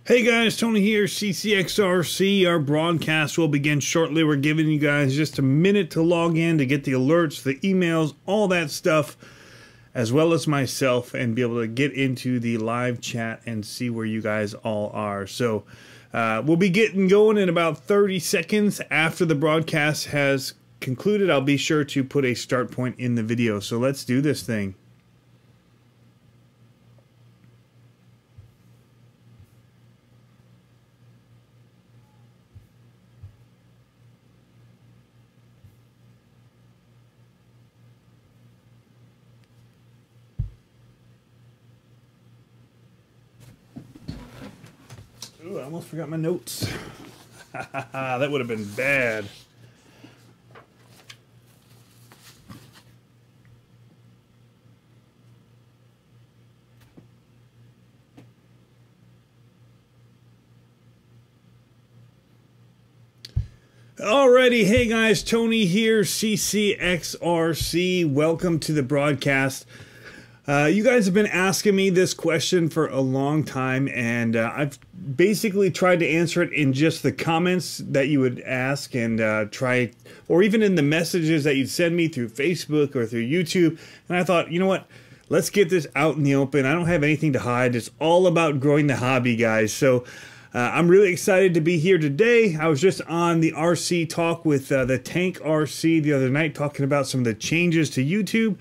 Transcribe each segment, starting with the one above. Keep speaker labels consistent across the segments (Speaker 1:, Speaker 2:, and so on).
Speaker 1: Hey guys, Tony here, CCxRC. Our broadcast will begin shortly. We're giving you guys just a minute to log in to get the alerts, the emails, all that stuff, as well as myself, and be able to get into the live chat and see where you guys all are. So we'll be getting going in about 30 seconds after the broadcast has concluded. I'll be sure to put a start point in the video. So let's do this thing. Ooh, I almost forgot my notes. That would have been bad. Alrighty, hey guys, Tony here, CCxRC. Welcome to the broadcast. You guys have been asking me this question for a long time, and I've basically tried to answer it in just the comments that you would ask, and or even in the messages that you'd send me through Facebook or through YouTube. And I thought, you know what? Let's get this out in the open. I don't have anything to hide. It's all about growing the hobby, guys. So I'm really excited to be here today. I was just on the RC talk with the Tank RC the other night, talking about some of the changes to YouTube.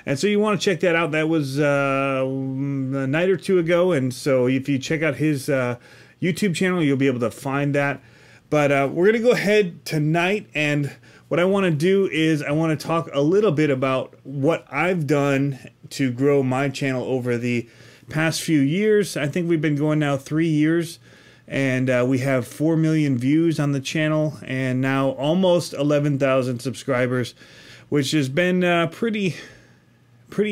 Speaker 1: And so you want to check that out. That was a night or two ago. And so if you check out his YouTube channel, you'll be able to find that. But we're going to go ahead tonight. And what I want to do is I want to talk a little bit about what I've done to grow my channel over the past few years. I think we've been going now 3 years. And we have 4 million views on the channel. And now almost 11,000 subscribers, which has been pretty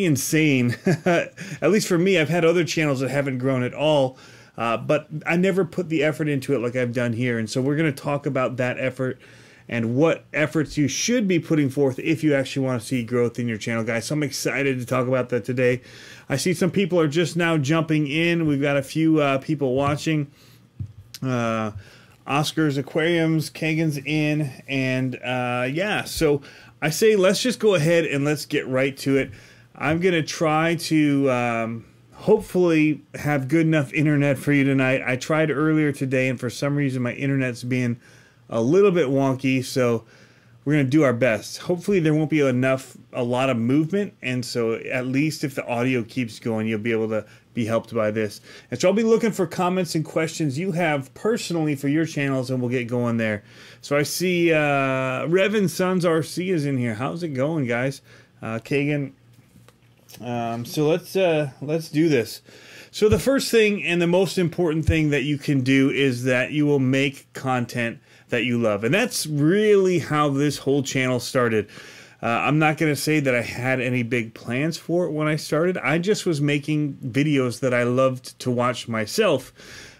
Speaker 1: insane. At least for me. I've had other channels that haven't grown at all, but I never put the effort into it like I've done here. And so we're going to talk about that effort and what efforts you should be putting forth if you actually want to see growth in your channel, guys. So I'm excited to talk about that today. I see some people are just now jumping in. We've got a few people watching. Oscar's Aquariums, Kagan's in, and yeah, so I say let's just go ahead and let's get right to it. I'm going to try to hopefully have good enough internet for you tonight. I tried earlier today, and for some reason my internet's being a little bit wonky, so we're going to do our best. Hopefully there won't be a lot of movement, and so at least if the audio keeps going, you'll be able to be helped by this. And so I'll be looking for comments and questions you have personally for your channels, and we'll get going there. So I see Revan Sons RC is in here. How's it going, guys? Kagan. So let's do this. So the first thing and the most important thing that you can do is that you will make content that you love. And that's really how this whole channel started. I'm not going to say that I had any big plans for it when I started. I just was making videos that I loved to watch myself.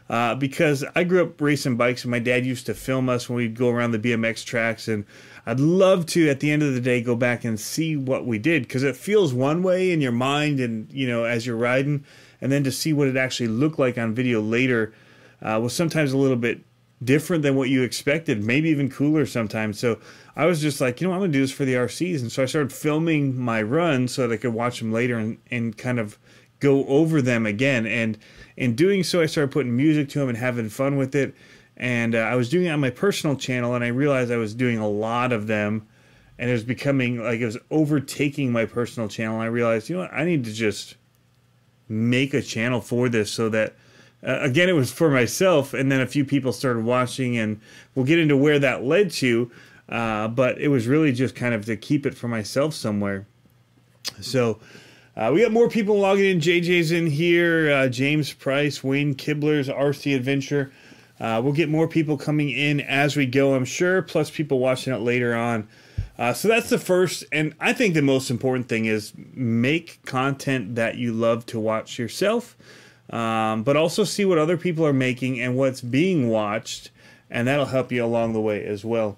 Speaker 1: Because I grew up racing bikes, and my dad used to film us when we'd go around the BMX tracks, and I'd love to, at the end of the day, go back and see what we did, because it feels one way in your mind and, you know, as you're riding, and then to see what it actually looked like on video later was sometimes a little bit different than what you expected, maybe even cooler sometimes. So I was just like, you know, I'm going to do this for the RCs, and so I started filming my runs so that I could watch them later and kind of go over them again. And in doing so, I started putting music to them and having fun with it. And I was doing it on my personal channel, and I realized I was doing a lot of them, and it was becoming like it was overtaking my personal channel. And I realized, you know what, I need to just make a channel for this, so that again, it was for myself, and then a few people started watching, and we'll get into where that led to. But it was really just kind of to keep it for myself somewhere. So we got more people logging in. JJ's in here, James Price, Wayne Kibler's RC Adventure. We'll get more people coming in as we go, I'm sure, plus people watching it later on. So that's the first, and I think the most important thing is make content that you love to watch yourself, but also see what other people are making and what's being watched, and that'll help you along the way as well.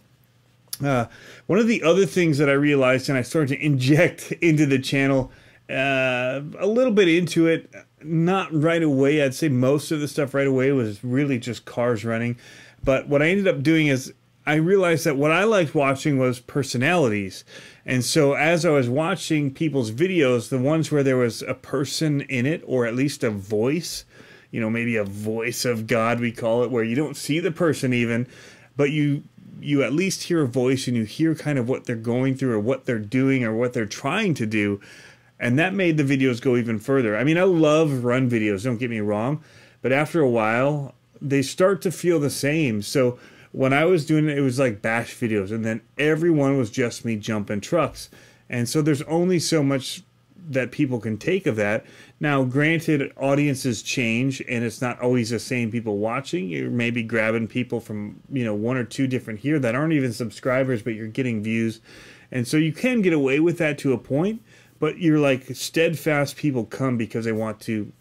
Speaker 1: One of the other things that I realized, and I started to inject into the channel a little bit into it, not right away. I'd say most of the stuff right away was really just cars running. But what I ended up doing is I realized that what I liked watching was personalities. And so as I was watching people's videos, the ones where there was a person in it, or at least a voice, you know, maybe a voice of God, we call it, where you don't see the person even, but you at least hear a voice and you hear kind of what they're going through or what they're doing or what they're trying to do. And that made the videos go even further. I mean, I love run videos, don't get me wrong, but after a while, they start to feel the same. So when I was doing it, it was like bash videos, and then everyone was just me jumping trucks. And so there's only so much that people can take of that. Now, granted, audiences change, and it's not always the same people watching. You're maybe grabbing people from, you know, one or two different here that aren't even subscribers, but you're getting views. And so you can get away with that to a point, but you're like steadfast people come because they want to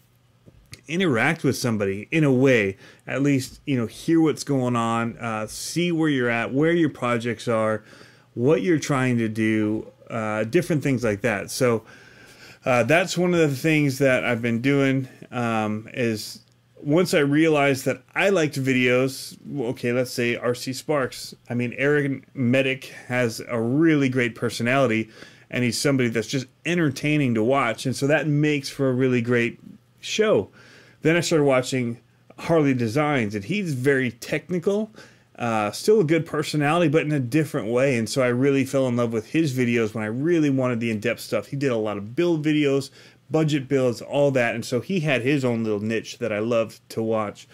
Speaker 1: interact with somebody in a way, at least, you know, hear what's going on, see where you're at, where your projects are, what you're trying to do, different things like that. So that's one of the things that I've been doing, is once I realized that I liked videos, okay, let's say RC Sparks. I mean, Eric Medic has a really great personality, and he's somebody that's just entertaining to watch, and so that makes for a really great show. Then I started watching Harley Designs, and he's very technical, still a good personality, but in a different way. And so I really fell in love with his videos when I really wanted the in-depth stuff. He did a lot of build videos, budget builds, all that. And so he had his own little niche that I loved to watch.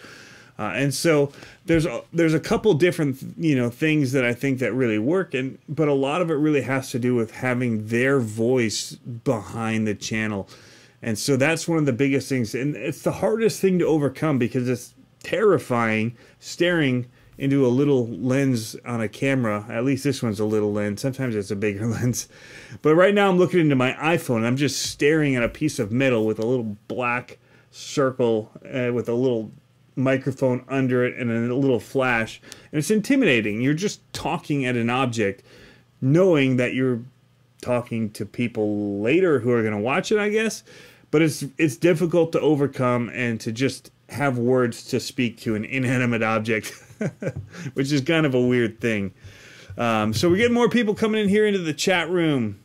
Speaker 1: And so there's a couple different, you know, things that I think that really work, but a lot of it really has to do with having their voice behind the channel. And so that's one of the biggest things, and it's the hardest thing to overcome because it's terrifying staring into a little lens on a camera. At least this one's a little lens. Sometimes it's a bigger lens. But right now I'm looking into my iPhone, and I'm just staring at a piece of metal with a little black circle with a little microphone under it and a little flash. And it's intimidating. You're just talking at an object, knowing that you're talking to people later who are going to watch it, I guess. But it's difficult to overcome and to just have words to speak to an inanimate object, which is kind of a weird thing. So we're getting more people coming in here into the chat room.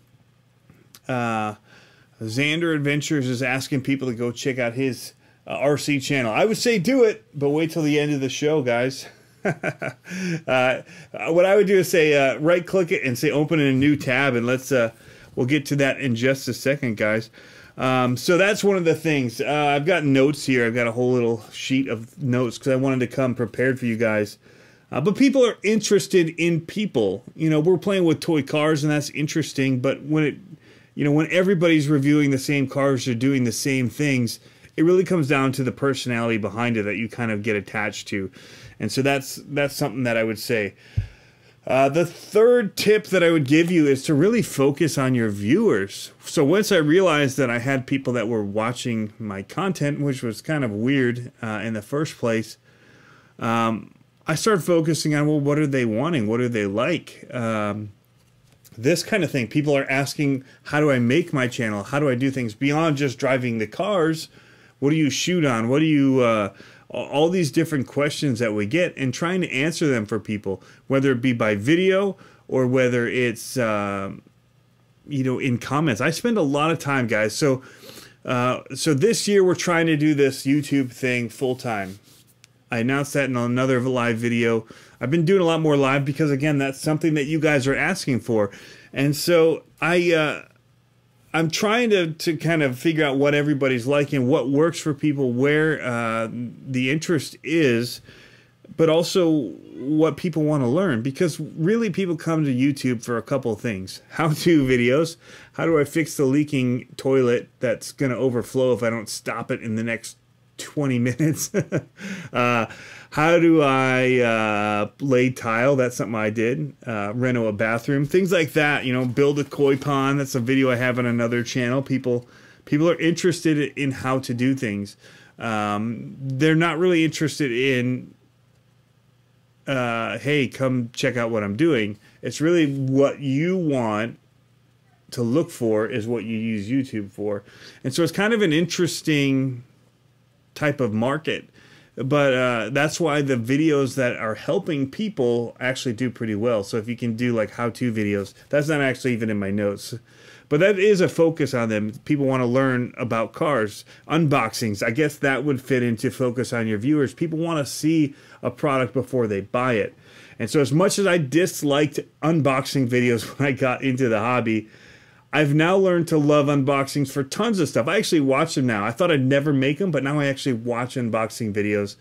Speaker 1: Xander Adventures is asking people to go check out his RC channel. I would say do it, but wait till the end of the show, guys. What I would do is say right click it and say open in a new tab, and let's we'll get to that in just a second, guys. So that's one of the things. I've got notes here. I've got a whole little sheet of notes because I wanted to come prepared for you guys. But people are interested in people. You know, we're playing with toy cars, and that's interesting. But when when everybody's reviewing the same cars or doing the same things, it really comes down to the personality behind it that you kind of get attached to. And so that's something that I would say. The third tip that I would give you is to really focus on your viewers. So once I realized that I had people that were watching my content, which was kind of weird in the first place, I started focusing on, well, what are they wanting? What do they like? This kind of thing. People are asking, how do I make my channel? How do I do things beyond just driving the cars? What do you shoot on? What do you... all these different questions that we get, and trying to answer them for people, whether it be by video or whether it's in comments. I spend a lot of time, guys. So this year we're trying to do this YouTube thing full time. I announced that in another live video. I've been doing a lot more live because, again, that's something that you guys are asking for, and so I'm trying to kind of figure out what everybody's liking, what works for people, where the interest is, but also what people want to learn. Because really people come to YouTube for a couple of things. How-to videos. How do I fix the leaking toilet that's going to overflow if I don't stop it in the next 20 minutes? How do I lay tile? That's something I did. Reno a bathroom. Things like that. You know, build a koi pond. That's a video I have on another channel. People are interested in how to do things. They're not really interested in, hey, come check out what I'm doing. It's really what you want to look for is what you use YouTube for. And so it's kind of an interesting type of market. But that's why the videos that are helping people actually do pretty well. So if you can do like how-to videos, that's not actually even in my notes. But that is a focus on them. People want to learn about cars. Unboxings, I guess that would fit into focus on your viewers. People want to see a product before they buy it. And so as much as I disliked unboxing videos when I got into the hobby, I've now learned to love unboxings for tons of stuff. I actually watch them now. I thought I'd never make them, but now I actually watch unboxing videos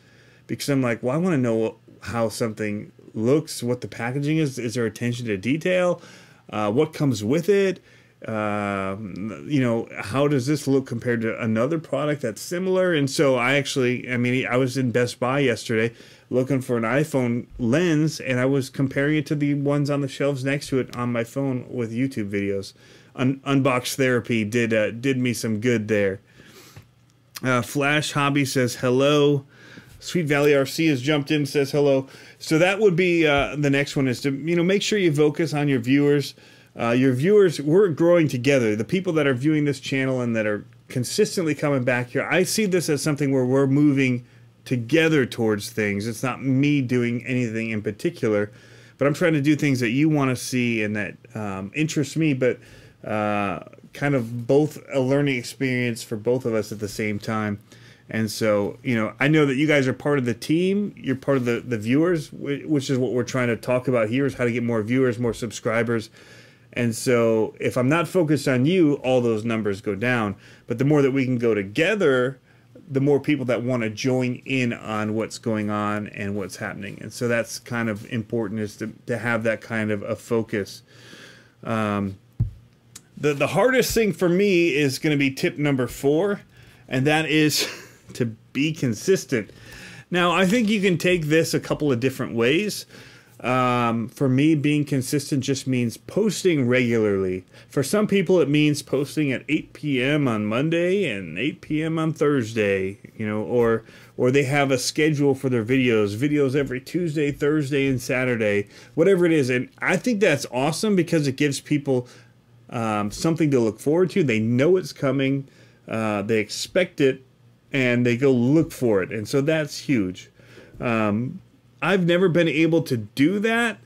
Speaker 1: because I'm like, well, I want to know how something looks, what the packaging is. Is there attention to detail? What comes with it? You know, how does this look compared to another product that's similar? And so I was in Best Buy yesterday looking for an iPhone lens, and I was comparing it to the ones on the shelves next to it on my phone with YouTube videos. Unbox Therapy did me some good there. Flash Hobby says hello. Sweet Valley RC has jumped in and says hello. So that would be the next one, is to make sure you focus on your viewers. Your viewers, we're growing together. The people that are viewing this channel and that are consistently coming back here, I see this as something where we're moving together towards things. It's not me doing anything in particular, but I'm trying to do things that you want to see and that interest me, but kind of both a learning experience for both of us at the same time. And so, I know that you guys are part of the team. You're part of the viewers, which is what we're trying to talk about here, is how to get more viewers, more subscribers. And so if I'm not focused on you, all those numbers go down. But the more that we can go together, the more people that want to join in on what's going on and what's happening. And so that's kind of important, is to have that kind of a focus. The hardest thing for me is going to be tip number 4, and that is to be consistent. Now, I think you can take this a couple of different ways. For me, being consistent just means posting regularly. For some people, it means posting at 8 p.m. on Monday and 8 p.m. on Thursday, or they have a schedule for their videos every Tuesday, Thursday, and Saturday, whatever it is. And I think that's awesome because it gives people something to look forward to. They know it's coming, they expect it, and they go look for it. And so that's huge. I've never been able to do that.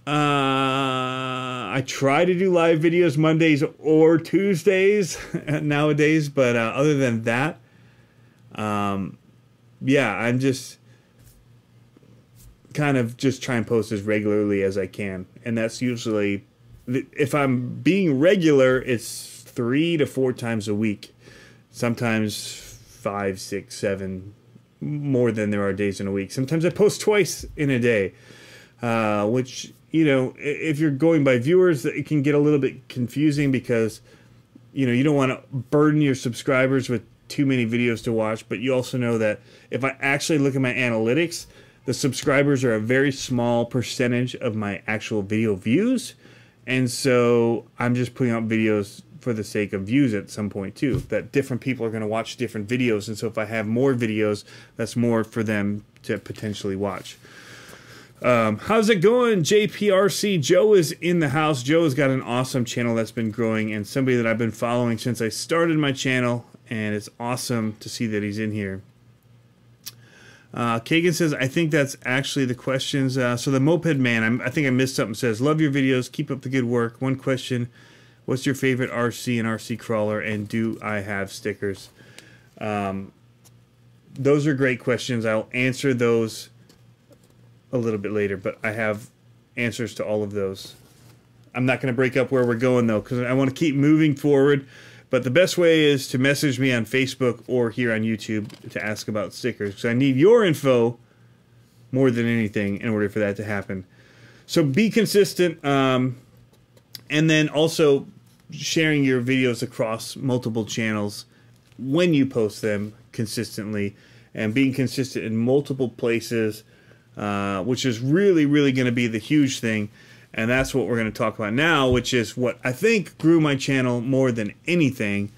Speaker 1: I try to do live videos Mondays or Tuesdays nowadays, but other than that, yeah, I'm just kind of just try and post as regularly as I can. And that's usually, if I'm being regular, it's 3 to 4 times a week. Sometimes 5, 6, 7, more than there are days in a week. Sometimes I post twice in a day, which, if you're going by viewers, it can get a little bit confusing because, you don't want to burden your subscribers with too many videos to watch. But you also know that if I actually look at my analytics, the subscribers are a very small percentage of my actual video views. And so I'm just putting out videos for the sake of views at some point too, that different people are going to watch different videos. And so if I have more videos, that's more for them to potentially watch. How's it going, JPRC? Joe is in the house. Joe has got an awesome channel that's been growing, and somebody that I've been following since I started my channel, and it's awesome to see that he's in here. Kagan says, I think that's actually the questions. So the Moped Man, I think I missed something, says, love your videos, keep up the good work. One question, what's your favorite RC and RC crawler, and do I have stickers? Those are great questions. I'll answer those a little bit later, but I have answers to all of those. I'm not going to break up where we're going, though, because I want to keep moving forward. But the best way is to message me on Facebook or here on YouTube to ask about stickers, because I need your info more than anything in order for that to happen. So be consistent, and then also sharing your videos across multiple channels when you post them consistently, and being consistent in multiple places, which is really, really going to be the huge thing. And that's what we're going to talk about now, which is what I think grew my channel more than anything.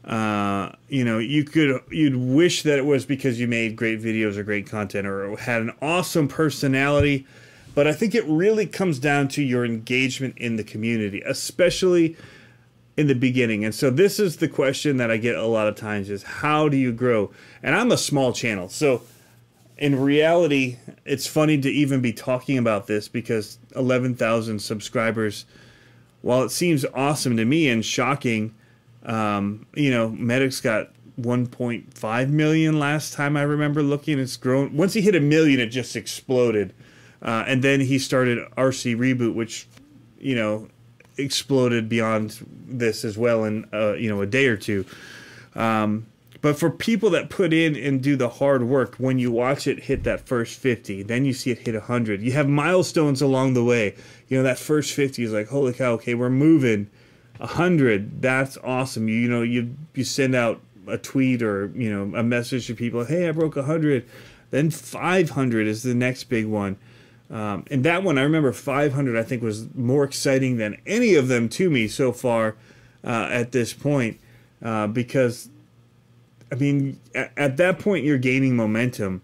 Speaker 1: You'd wish that it was because you made great videos or great content or had an awesome personality, but I think it really comes down to your engagement in the community, especially in the beginning. And so this is the question that I get a lot of times is, how do you grow? And I'm a small channel. So in reality, it's funny to even be talking about this because 11,000 subscribers, while it seems awesome to me and shocking, you know, Medic's got 1.5 million last time I remember looking. It's grown. Once he hit 1 million, it just exploded. And then he started RC Reboot, which, you know, exploded beyond this as well in you know, a day or two. But for people that put in and do the hard work, when you watch it hit that first 50, then you see it hit 100. You have milestones along the way. You know, that first 50 is like, holy cow, okay, we're moving. 100, that's awesome. You know, you send out a tweet or, you know, a message to people, hey, I broke 100. Then 500 is the next big one. And that one, I remember 500, I think, was more exciting than any of them to me so far at this point. Because, I mean, at that point, you're gaining momentum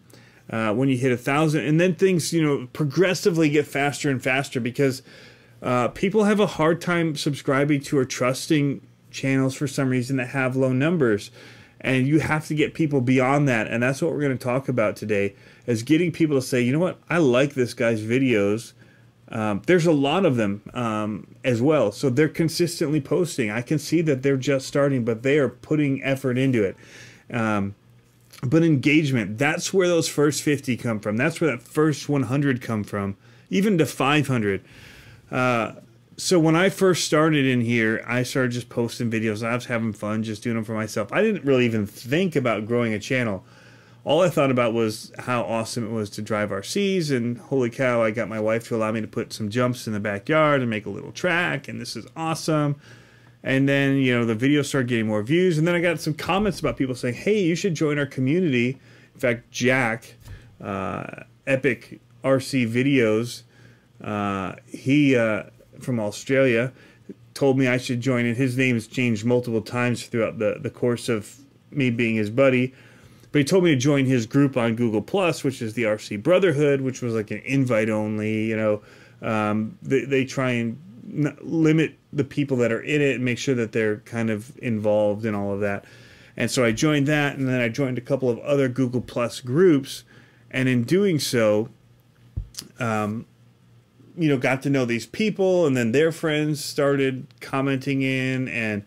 Speaker 1: when you hit 1,000. And then things, you know, progressively get faster and faster because people have a hard time subscribing to or trusting channels for some reason that have low numbers. And you have to get people beyond that. And that's what we're going to talk about today, is getting people to say, you know what, I like this guy's videos. There's a lot of them as well. So they're consistently posting. I can see that they're just starting, but they are putting effort into it. But engagement, that's where those first 50 come from. That's where that first 100 come from, even to 500. So when I first started in here, I started just posting videos. I was having fun just doing them for myself. I didn't really even think about growing a channel. All I thought about was how awesome it was to drive RCs, and holy cow, I got my wife to allow me to put some jumps in the backyard and make a little track, and this is awesome. And then, you know, the videos started getting more views, and then I got some comments about people saying, hey, you should join our community. In fact, Jack, Epic RC Videos, he from Australia, told me I should join it. His name has changed multiple times throughout the course of me being his buddy. But he told me to join his group on Google+, which is the RC Brotherhood, which was like an invite only, you know. They try and limit the people that are in it and make sure that they're kind of involved in all of that. And so I joined that, and then I joined a couple of other Google+ groups. And in doing so, you know, got to know these people, and then their friends started commenting in, and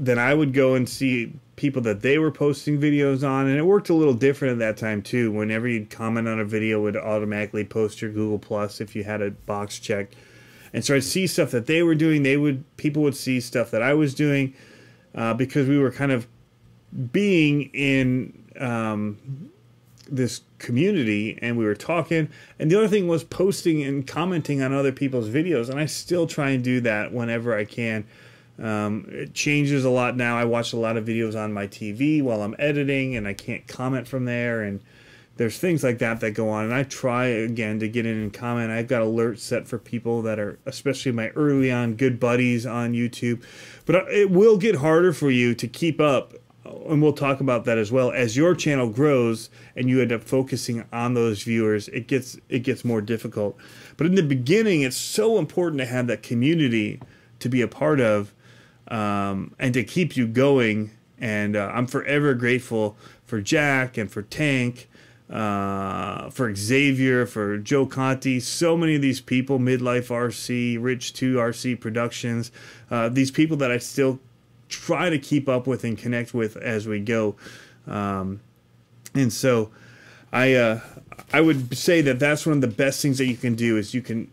Speaker 1: then I would go and see people that they were posting videos on, and it worked a little different at that time too. Whenever you'd comment on a video, it would automatically post your Google+ if you had a box checked. And so I'd see stuff that they were doing. People would see stuff that I was doing because we were kind of being in this community, and we were talking. And the other thing was posting and commenting on other people's videos, and I still try and do that whenever I can. It changes a lot now. I watch a lot of videos on my TV while I'm editing, and I can't comment from there, and there's things like that that go on, and I try again to get in and comment. I've got alerts set for people that are, especially my early on good buddies on YouTube, but it will get harder for you to keep up, and we'll talk about that as well. As your channel grows and you end up focusing on those viewers, it gets more difficult. But in the beginning, it's so important to have that community to be a part of, and to keep you going. And I'm forever grateful for Jack and for Tank, for Xavier, for Joe Conti, so many of these people, Midlife RC, Rich 2 RC Productions, these people that I still try to keep up with and connect with as we go. And so I would say that that's one of the best things that you can do, is you can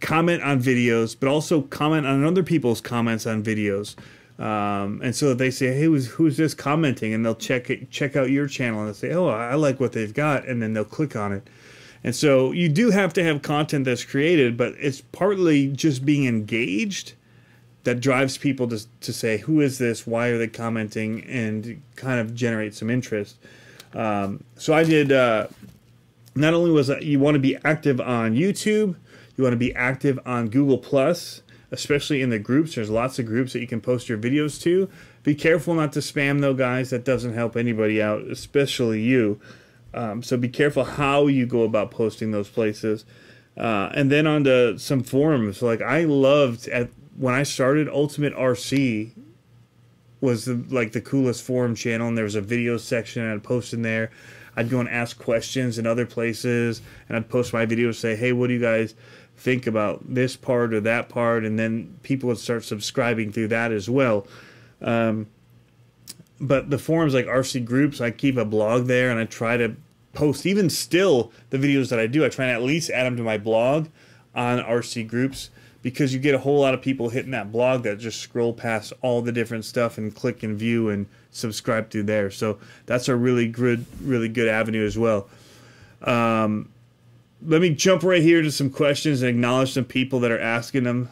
Speaker 1: comment on videos, but also comment on other people's comments on videos. And so they say, hey, who's this commenting? And they'll check out your channel, and they'll say, oh, I like what they've got. And then they'll click on it. And so you do have to have content that's created, but it's partly just being engaged that drives people to say, who is this? Why are they commenting? And kind of generate some interest. So I did, not only was you want to be active on YouTube, you want to be active on Google+, especially in the groups. There's lots of groups that you can post your videos to. Be careful not to spam though, guys. That doesn't help anybody out, especially you. So be careful how you go about posting those places. And then on to some forums. Like, I loved, when I started, Ultimate RC was like the coolest forum channel, and there was a video section, and I'd post in there. I'd go and ask questions in other places, and I'd post my videos, say, hey, what do you guys think about this part or that part? And then people would start subscribing through that as well. But the forums like RC Groups, I keep a blog there, and I try to post, even still, the videos that I do, I try to at least add them to my blog on RC Groups, because you get a whole lot of people hitting that blog that just scroll past all the different stuff and click and view and subscribe through there. So that's a really good avenue as well. Let me jump right here to some questions and acknowledge some people that are asking them.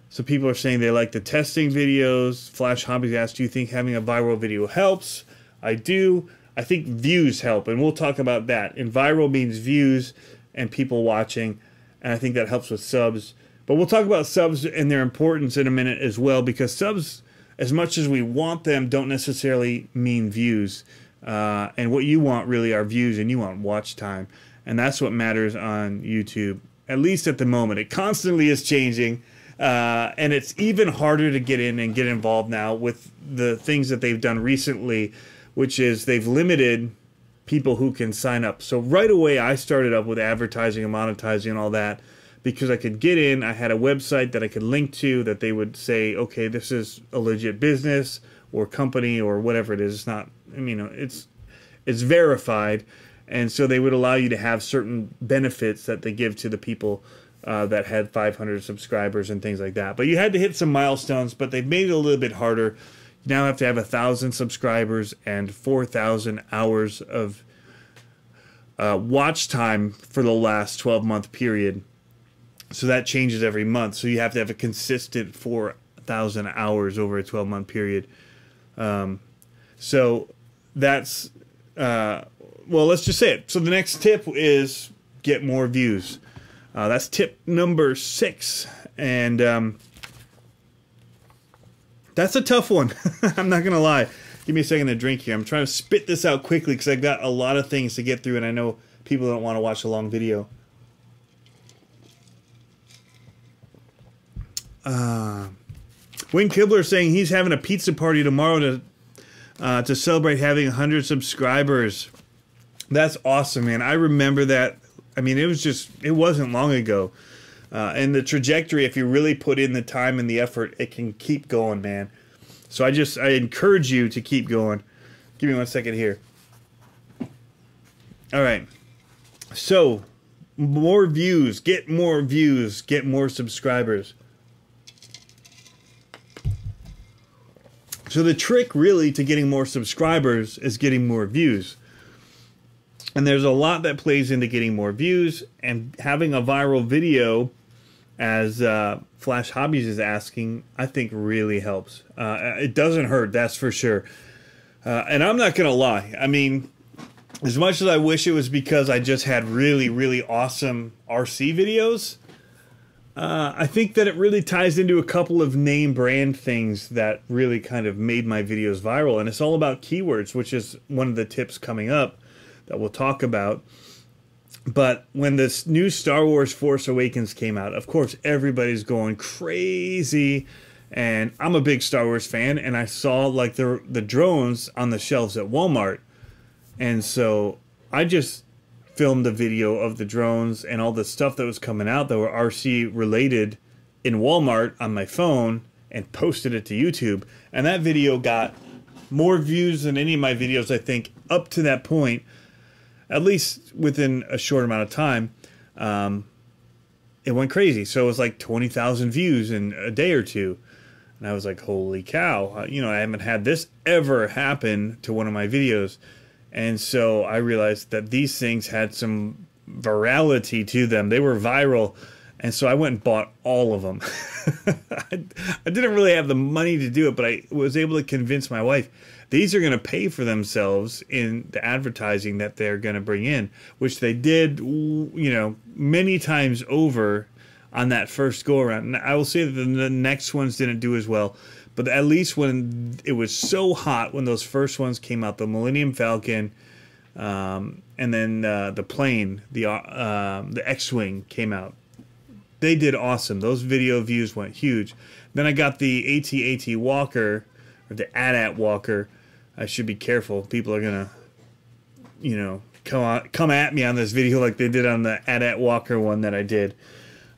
Speaker 1: So people are saying they like the testing videos. Flash Hobbies asked, do you think having a viral video helps? I do. I think views help, and we'll talk about that. And viral means views and people watching, and I think that helps with subs. But we'll talk about subs and their importance in a minute as well, because subs, as much as we want them, don't necessarily mean views. And what you want really are views, and you want watch time. And that's what matters on YouTube, at least at the moment. It constantly is changing, and it's even harder to get in and get involved now with the things that they've done recently, which is they've limited people who can sign up. So right away I started up with advertising and monetizing and all that, because I could get in. I had a website that I could link to that they would say, okay, this is a legit business or company or whatever it is. It's not, I mean, it's verified. And so they would allow you to have certain benefits that they give to the people that had 500 subscribers and things like that. But you had to hit some milestones, but they've made it a little bit harder. You now have to have 1,000 subscribers and 4,000 hours of watch time for the last 12-month period. So that changes every month. So you have to have a consistent 4,000 hours over a 12-month period. So that's, well, let's just say it. So the next tip is get more views. That's tip number 6. And that's a tough one. I'm not going to lie. Give me a second to drink here. I'm trying to spit this out quickly because I've got a lot of things to get through, and I know people don't want to watch a long video. Wayne Kibler saying he's having a pizza party tomorrow to celebrate having 100 subscribers. That's awesome, man. I remember that. I mean, it wasn't long ago. And the trajectory, if you really put in the time and the effort, it can keep going, man. So I encourage you to keep going. Give me 1 second here. All right. So, more views, get more subscribers. So the trick really to getting more subscribers is getting more views. And there's a lot that plays into getting more views, and having a viral video, as Flash Hobbies is asking, I think really helps. It doesn't hurt, that's for sure. And I'm not going to lie. I mean, as much as I wish it was because I just had really awesome RC videos, I think that it really ties into a couple of name brand things that really kind of made my videos viral. And it's all about keywords, which is one of the tips coming up that we'll talk about. But when this new Star Wars Force Awakens came out, of course, everybody's going crazy. And I'm a big Star Wars fan, and I saw like the drones on the shelves at Walmart. And so I just filmed a video of the drones and all the stuff that was coming out that were RC related in Walmart on my phone and posted it to YouTube. And that video got more views than any of my videos, I think, up to that point, at least within a short amount of time. It went crazy. So it was like 20,000 views in a day or two. And I was like, holy cow, you know, I haven't had this ever happen to one of my videos. And so I realized that these things had some virality to them. They were viral. And so I went and bought all of them. I didn't really have the money to do it, but I was able to convince my wife, these are going to pay for themselves in the advertising that they're going to bring in, which they did, you know, many times over on that first go around. And I will say that the next ones didn't do as well. But at least when it was so hot, when those first ones came out, the Millennium Falcon, and then the plane, the X-Wing came out. they did awesome. Those video views went huge. Then I got the AT Walker, or the AT Walker. I should be careful. People are gonna, you know, come at me on this video like they did on the AT Walker one that I did,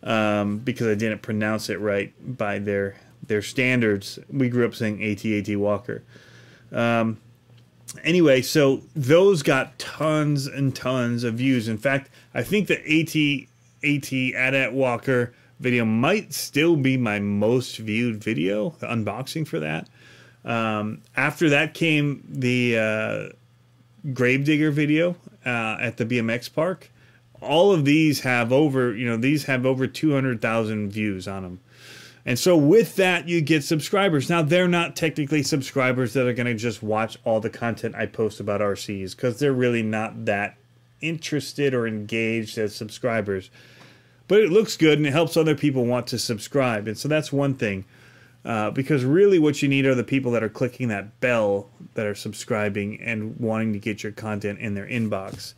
Speaker 1: because I didn't pronounce it right by their standards. We grew up saying AT Walker. Anyway, so those got tons and tons of views. In fact, I think the AT Walker video might still be my most viewed video, the unboxing for that. After that came the Gravedigger video at the BMX park. All of these have over, these have over 200,000 views on them. And so with that, you get subscribers. Now, they're not technically subscribers that are going to just watch all the content I post about RCs, because they're really not that interested or engaged as subscribers. But it looks good, and it helps other people want to subscribe. And so that's one thing. Because really what you need are the people that are clicking that bell, that are subscribing and wanting to get your content in their inbox.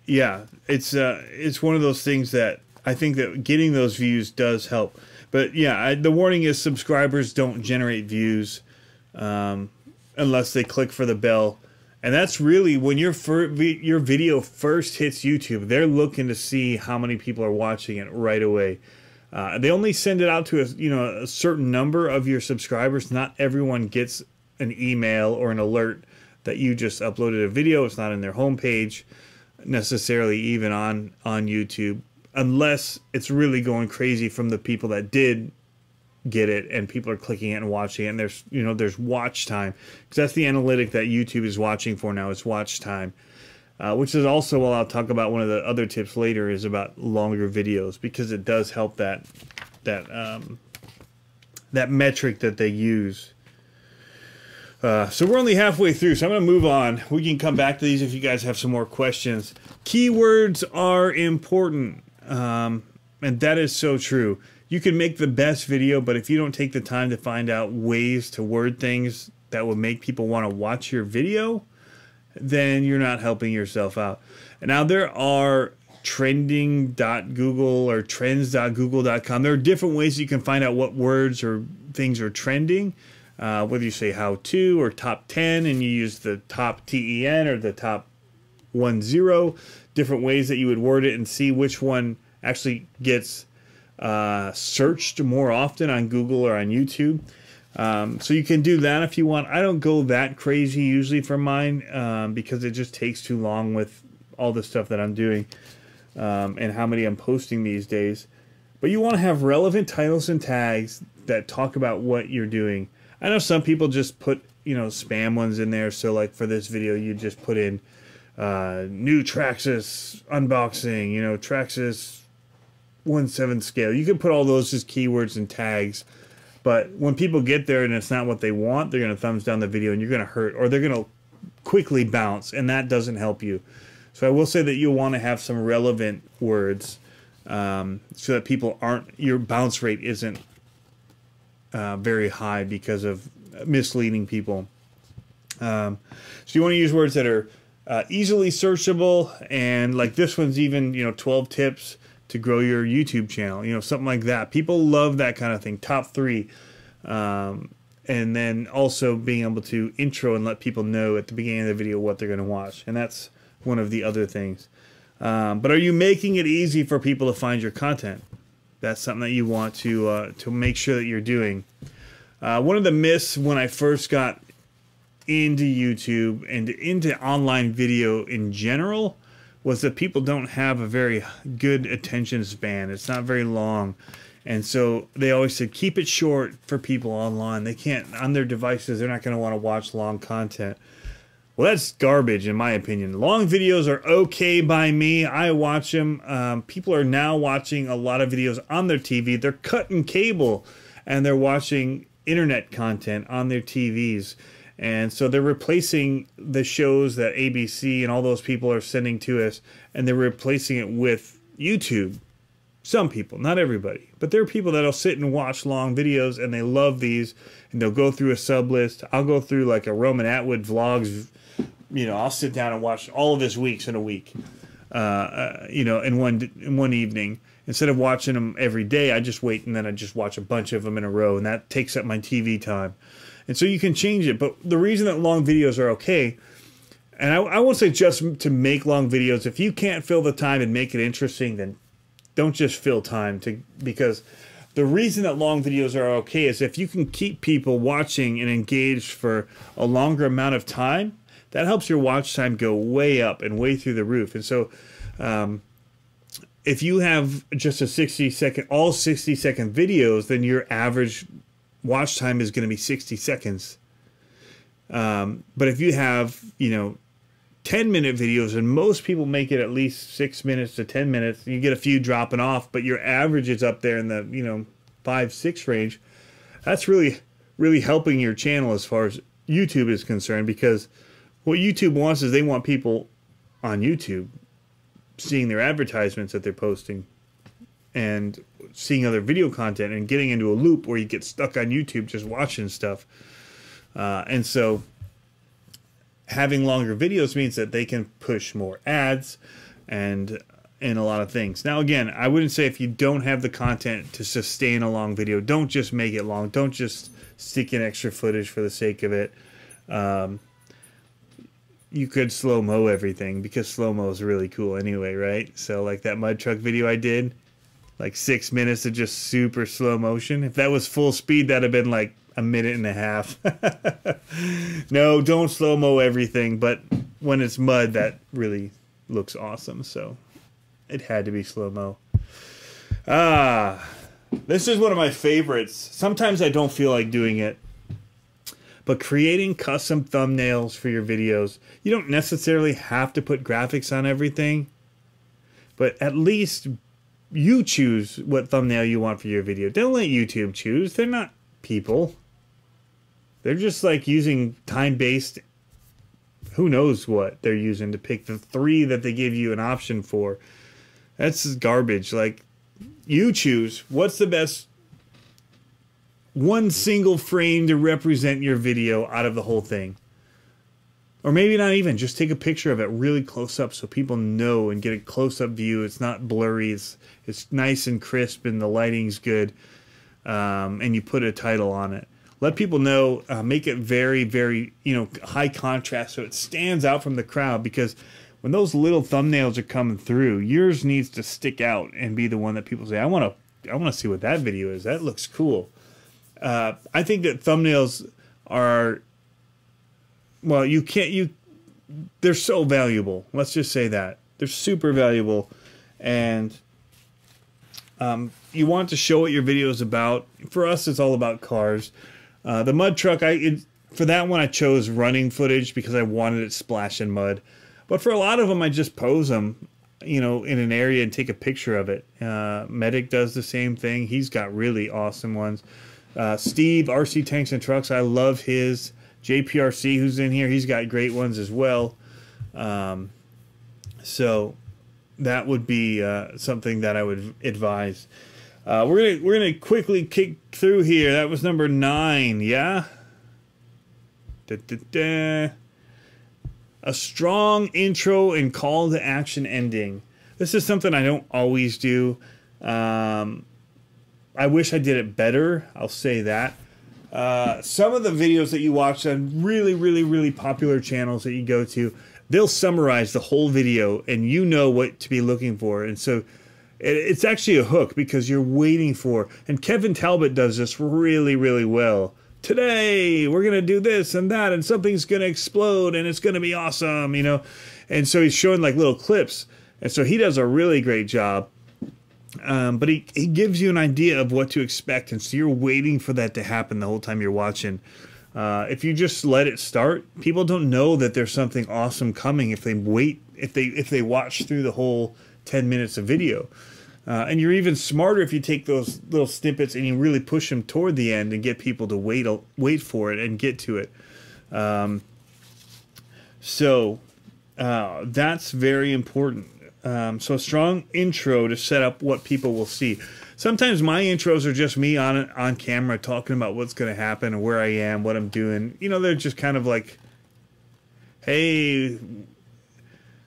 Speaker 1: Yeah, it's one of those things that I think that getting those views does help. But yeah, the warning is subscribers don't generate views unless they click for the bell. And that's really when your video first hits YouTube, they're looking to see how many people are watching it right away. They only send it out to a certain number of your subscribers. Not everyone gets an email or an alert that you just uploaded a video. It's not in their homepage necessarily, even on YouTube, unless it's really going crazy from the people that did get it and people are clicking it and watching it, and there's watch time, because that's the analytic that YouTube is watching for now, is watch time, which is also, well, I'll talk about one of the other tips later, is about longer videos, because it does help that metric that they use. So we're only halfway through, so I'm going to move on. We can come back to these if you guys have some more questions. Keywords are important, and that is so true. You can make the best video, but if you don't take the time to find out ways to word things that will make people want to watch your video, then you're not helping yourself out. And now there are trending.google or trends.google.com. There are different ways you can find out what words or things are trending. Whether you say how to or top 10 and you use the top TEN or the top 10, different ways that you would word it and see which one actually gets searched more often on Google or on YouTube. So you can do that if you want. I don't go that crazy usually for mine because it just takes too long with all the stuff that I'm doing and how many I'm posting these days. But you want to have relevant titles and tags that talk about what you're doing. I know some people just put, spam ones in there. So like for this video, you just put in new Traxxas unboxing, Traxxas 1/7 scale. You can put all those as keywords and tags. But when people get there and it's not what they want, they're going to thumbs down the video and you're going to hurt, or they're going to quickly bounce, and that doesn't help you. So I will say that you'll want to have some relevant words so that people your bounce rate isn't very high because of misleading people. So you want to use words that are easily searchable, and like this one's even 12 tips to grow your YouTube channel, something like that. People love that kind of thing. Top 3, and then also being able to intro and let people know at the beginning of the video what they're going to watch, and that's one of the other things. But are you making it easy for people to find your content? That's something that you want to make sure that you're doing. One of the myths when I first got into YouTube and into online video in general was that people don't have a very good attention span. It's not very long. And so they always said, keep it short for people online. They can't, on their devices, they're not going to want to watch long content. Well, that's garbage in my opinion. Long videos are okay by me. I watch them. People are now watching a lot of videos on their TV. They're cutting cable and they're watching internet content on their TVs. And so they're replacing the shows that ABC and all those people are sending to us, and they're replacing it with YouTube. Some people, not everybody, but there are people that'll sit and watch long videos and they love these, and they'll go through a sub list. I'll go through like a Roman Atwood vlogs you know, I'll sit down and watch all of his weeks in a week, you know, in one evening. Instead of watching them every day, I just wait and then I just watch a bunch of them in a row, and that takes up my TV time. And so you can change it. But the reason that long videos are okay, and I won't say just to make long videos. If you can't fill the time and make it interesting, then don't just fill time because the reason that long videos are okay is if you can keep people watching and engaged for a longer amount of time, that helps your watch time go way up and way through the roof. And so if you have just a 60-second, all 60-second videos, then your average watch time is going to be 60 seconds. But if you have, you know, 10-minute videos, and most people make it at least 6 minutes to 10 minutes, you get a few dropping off, but your average is up there in the, you know, 5-6 range. That's really, really helping your channel as far as YouTube is concerned, because what YouTube wants is they want people on YouTube seeing their advertisements that they're posting and seeing other video content and getting into a loop where you get stuck on YouTube just watching stuff. And so having longer videos means that they can push more ads and a lot of things. Now, again, I wouldn't say if you don't have the content to sustain a long video, don't just make it long. Don't just stick in extra footage for the sake of it. You could slow-mo everything because slow-mo is really cool anyway, right? So like that mud truck video I did, like 6 minutes of just super slow motion. If that was full speed, that'd have been like a minute and a half. No, don't slow-mo everything, but when it's mud, that really looks awesome. So it had to be slow-mo. This is one of my favorites. Sometimes I don't feel like doing it. But creating custom thumbnails for your videos, you don't necessarily have to put graphics on everything, but at least you choose what thumbnail you want for your video. Don't let YouTube choose. They're not people. They're just like using time-based, who knows what they're using to pick the 3 that they give you an option for. That's garbage. Like, you choose what's the best one single frame to represent your video out of the whole thing. Or maybe not even, just take a picture of it really close up so people know and get a close-up view. It's not blurry, it's nice and crisp and the lighting's good, and you put a title on it. Let people know, make it very, very, you know, high contrast so it stands out from the crowd, because when those little thumbnails are coming through, yours needs to stick out and be the one that people say, I want to see what that video is. That looks cool. I think that thumbnails are, well, they're so valuable. Let's just say that. They're super valuable. And you want to show what your video is about. For us, it's all about cars. The mud truck, for that one, I chose running footage because I wanted it splashing mud. But for a lot of them, I just pose them, you know, in an area and take a picture of it. Medic does the same thing. He's got really awesome ones. Steve, RC Tanks and Trucks, I love his. JPRC, who's in here, he's got great ones as well. So that would be something that I would advise. We're gonna quickly kick through here. That was number 9, yeah? A strong intro and call to action ending. This is something I don't always do. I wish I did it better. I'll say that. Some of the videos that you watch on really, really, really popular channels that you go to, they'll summarize the whole video and you know what to be looking for. And so it's actually a hook because you're waiting for, and Kevin Talbot does this really, really well. Today, we're going to do this and that, and something's going to explode, and it's going to be awesome, you know. And so he's showing like little clips. And so he does a really great job. But he gives you an idea of what to expect, and so you're waiting for that to happen the whole time you're watching. If you just let it start, people don't know that there's something awesome coming if they wait, if they watch through the whole 10 minutes of video. And you're even smarter if you take those little snippets and you really push them toward the end and get people to wait for it and get to it. So that's very important. So a strong intro to set up what people will see. Sometimes my intros are just me on camera talking about what's going to happen and where I am, what I'm doing. You know, they're just kind of like hey,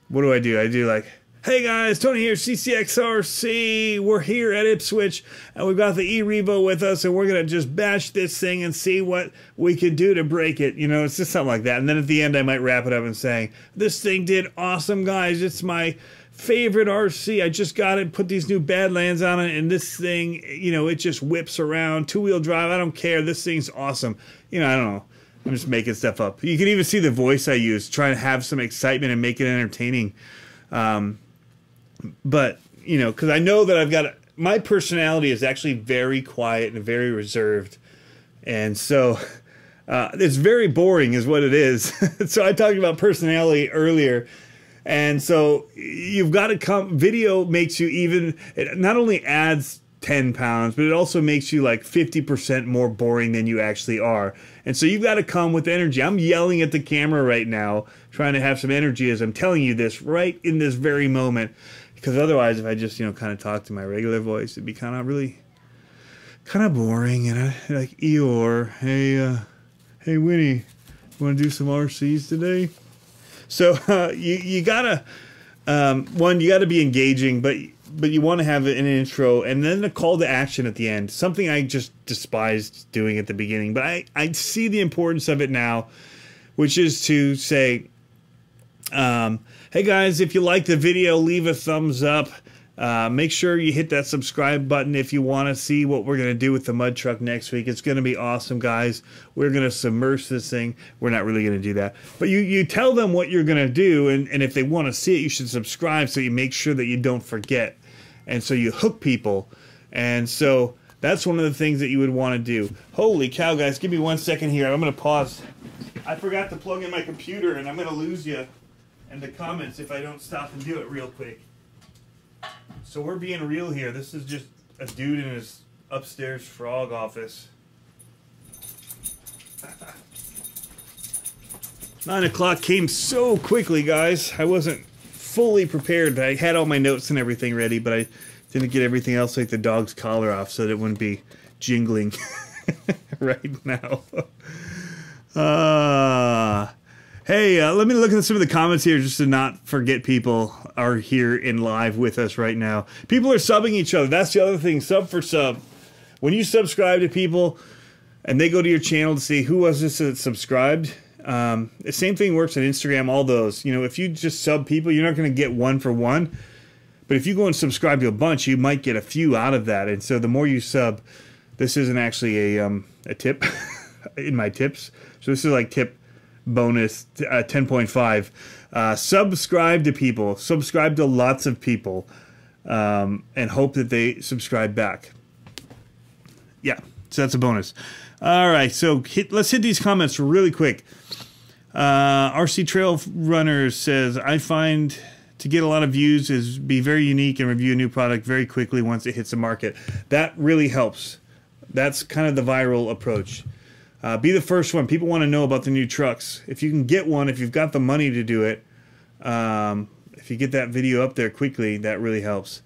Speaker 1: what do? I do like, hey guys, Tony here, CCxRC. We're here at Ipswich, and we've got the e-Revo with us, and we're gonna just bash this thing and see what we can do to break it. You know, it's just something like that. And then at the end, I might wrap it up and saying, this thing did awesome, guys. It's my favorite RC. I just got it, put these new Badlands on it, and this thing, you know, it just whips around, two-wheel drive. I don't care. This thing's awesome. You know, I don't know. I'm just making stuff up. You can even see the voice I use, trying to have some excitement and make it entertaining. But, you know, because I know that I've got... my personality is actually very quiet and very reserved. And so it's very boring is what it is. So I talked about personality earlier. And so you've got to come... video makes you even... it not only adds 10 pounds, but it also makes you like 50% more boring than you actually are. And so you've got to come with energy. I'm yelling at the camera right now, trying to have some energy as I'm telling you this right in this very moment. Because otherwise, if I just, you know, kind of talk to my regular voice, it'd be kind of really, kind of boring. And like, Eeyore, hey Winnie, you want to do some RCs today? So you gotta, one, you gotta be engaging, but you want to have an intro and then a call to action at the end. Something I just despised doing at the beginning, but I see the importance of it now, which is to say, hey guys, if you like the video, leave a thumbs up. Make sure you hit that subscribe button if you want to see what we're going to do with the mud truck next week. It's going to be awesome, guys. We're going to submerge this thing. We're not really going to do that. But you tell them what you're going to do, and if they want to see it, you should subscribe so you make sure that you don't forget. And so you hook people. And so that's one of the things that you would want to do. Holy cow, guys. Give me 1 second here. I'm going to pause. I forgot to plug in my computer, and I'm going to lose you in the comments if I don't stop and do it real quick. So we're being real here. This is just a dude in his upstairs frog office. 9 o'clock came so quickly, guys. I wasn't fully prepared. I had all my notes and everything ready, but I didn't get everything else like the dog's collar off so that it wouldn't be jingling right now. Hey, let me look at some of the comments here just to not forget people are here in live with us right now. People are subbing each other. That's the other thing, sub for sub. When you subscribe to people and they go to your channel to see who was this that subscribed, the same thing works on Instagram, all those. You know, if you just sub people, you're not going to get one for one. But if you go and subscribe to a bunch, you might get a few out of that. And so the more you sub, this isn't actually a tip in my tips. So this is like tip bonus 10.5. Subscribe to people. Subscribe to lots of people. And hope that they subscribe back. Yeah, so that's a bonus. All right, so let's hit these comments really quick. RC Trail Runner says, I find to get a lot of views is be very unique and review a new product very quickly once it hits the market. That really helps. That's kind of the viral approach. Be the first one. People want to know about the new trucks. If you can get one, if you've got the money to do it, if you get that video up there quickly, that really helps.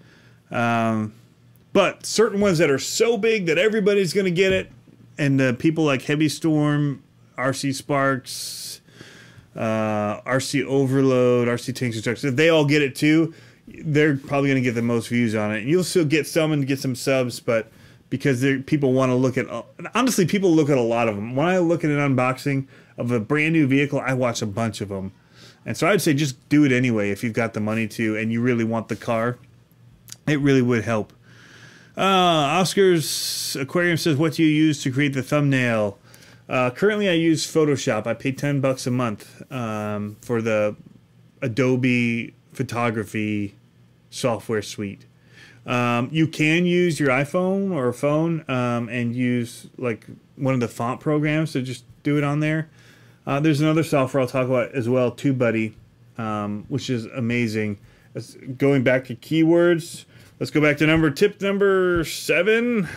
Speaker 1: But certain ones that are so big that everybody's going to get it, and people like Heavy Storm, RC Sparks, RC Overload, RC Tanks and Trucks, if they all get it too, they're probably going to get the most views on it. You'll still get some and get some subs, but because people want to look at... honestly, people look at a lot of them. When I look at an unboxing of a brand new vehicle, I watch a bunch of them. And so I'd say just do it anyway if you've got the money to and you really want the car. It really would help. Oscar's Aquarium says, what do you use to create the thumbnail? Currently, I use Photoshop. I pay $10 a month for the Adobe photography software suite. You can use your iPhone or a phone and use like one of the font programs to just do it on there. There's another software I'll talk about as well, TubeBuddy, which is amazing. Going back to keywords, let's go back to tip number 7.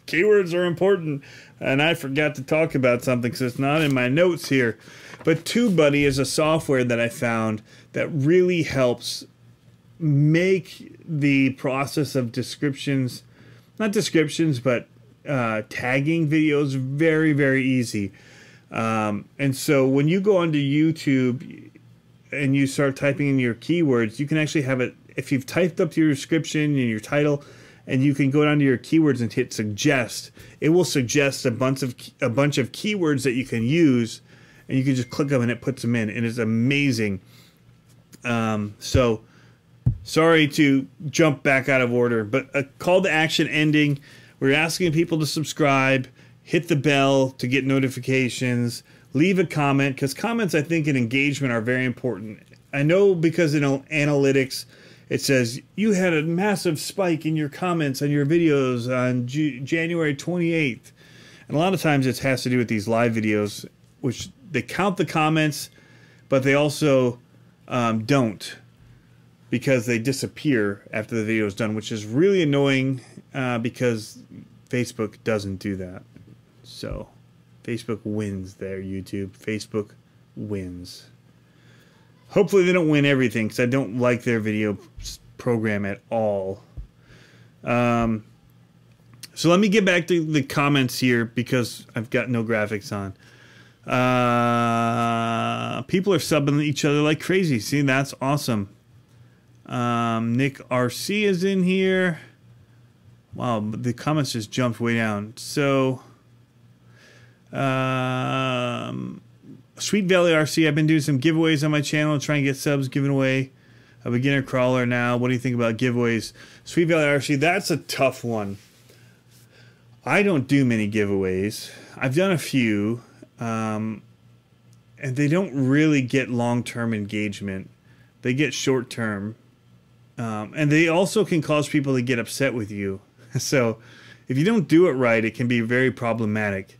Speaker 1: Keywords are important, and I forgot to talk about something because it's not in my notes here. But TubeBuddy is a software that I found that really helps make the process of descriptions, not descriptions, but tagging videos very, very easy. And so when you go onto YouTube, and you start typing in your keywords, you can actually have it, if you've typed up your description and your title, and you can go down to your keywords and hit suggest, it will suggest a bunch of keywords that you can use, and you can just click them and it puts them in, and it's amazing. So sorry to jump back out of order, but a call to action ending. We're asking people to subscribe, hit the bell to get notifications, leave a comment, because comments, I think, and engagement are very important. I know because in analytics, it says you had a massive spike in your comments on your videos on January 28th. And a lot of times it has to do with these live videos, which they count the comments, but they also don't, because they disappear after the video is done, which is really annoying because Facebook doesn't do that. So Facebook wins there, YouTube. Facebook wins. Hopefully they don't win everything, because I don't like their video program at all. So let me get back to the comments here, because I've got no graphics on. People are subbing each other like crazy. See, that's awesome. Nick RC is in here. Wow, the comments just jumped way down. So, Sweet Valley RC, I've been doing some giveaways on my channel, trying to get subs given away. A beginner crawler now. What do you think about giveaways? Sweet Valley RC, that's a tough one. I don't do many giveaways. I've done a few, and they don't really get long-term engagement. They get short-term, and they also can cause people to get upset with you. So if you don't do it right, it can be very problematic,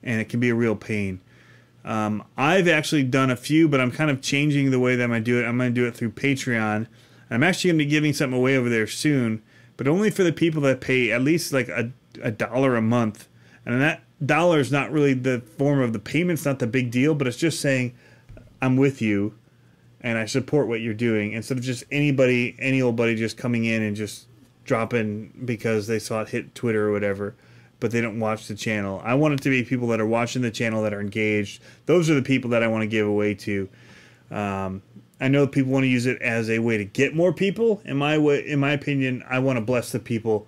Speaker 1: and it can be a real pain. I've actually done a few, but I'm kind of changing the way that I'm going to do it. I'm going to do it through Patreon. I'm actually going to be giving something away over there soon, but only for the people that pay at least like $1 a month. And that dollar is not really the form of the payment. It's not the big deal, but it's just saying I'm with you and I support what you're doing, instead of just anybody, any old buddy just coming in and just dropping because they saw it hit Twitter or whatever, but they don't watch the channel. I want it to be people that are watching the channel, that are engaged. Those are the people that I want to give away to. I know people want to use it as a way to get more people. In my opinion, I want to bless the people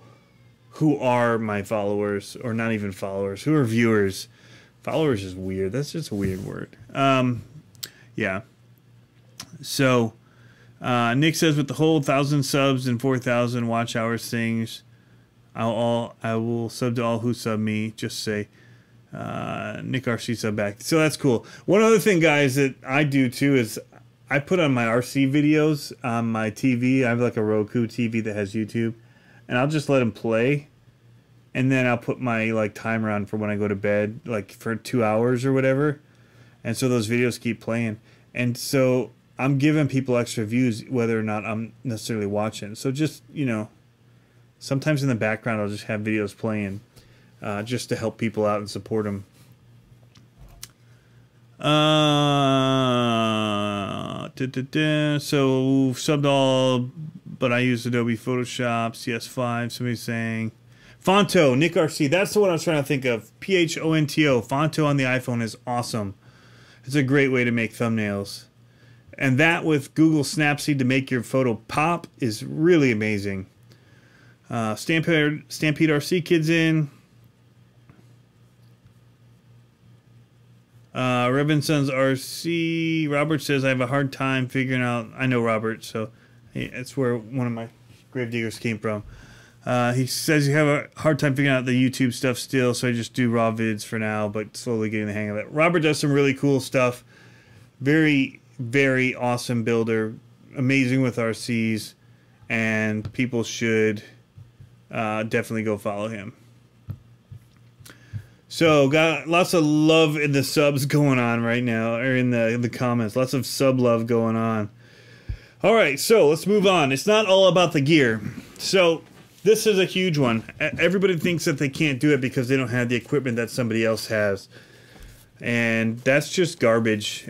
Speaker 1: who are my followers, or not even followers, who are viewers. Followers is weird. That's just a weird word. Yeah. So, Nick says, with the whole 1,000 subs and 4,000 watch hours things, I will sub to all who sub me. Just say Nick RC sub back. So that's cool. One other thing, guys, that I do too is I put on my RC videos on my TV. I have like a Roku TV that has YouTube, and I'll just let them play, and then I'll put my like timer on for when I go to bed, like for 2 hours or whatever, and so those videos keep playing, and so I'm giving people extra views whether or not I'm necessarily watching. So just, you know, sometimes in the background I'll just have videos playing just to help people out and support them. So subbed all, but I use Adobe Photoshop, CS5. Somebody's saying Fonto, Nick RC. That's the one I was trying to think of. PHONTO. Fonto on the iPhone is awesome. It's a great way to make thumbnails. And that with Google Snapseed to make your photo pop is really amazing. Stampede RC Kids in. Revinson's RC. Robert says, I have a hard time figuring out. I know Robert, so that's where one of my gravediggers came from. He says you have a hard time figuring out the YouTube stuff still, so I just do raw vids for now, but slowly getting the hang of it. Robert does some really cool stuff. Very, very awesome builder. Amazing with RCs, and people should definitely go follow him. So, got lots of love in the subs going on right now, or in the comments. Lots of sub love going on. All right, so let's move on. It's not all about the gear. So, this is a huge one. Everybody thinks that they can't do it because they don't have the equipment that somebody else has. And that's just garbage.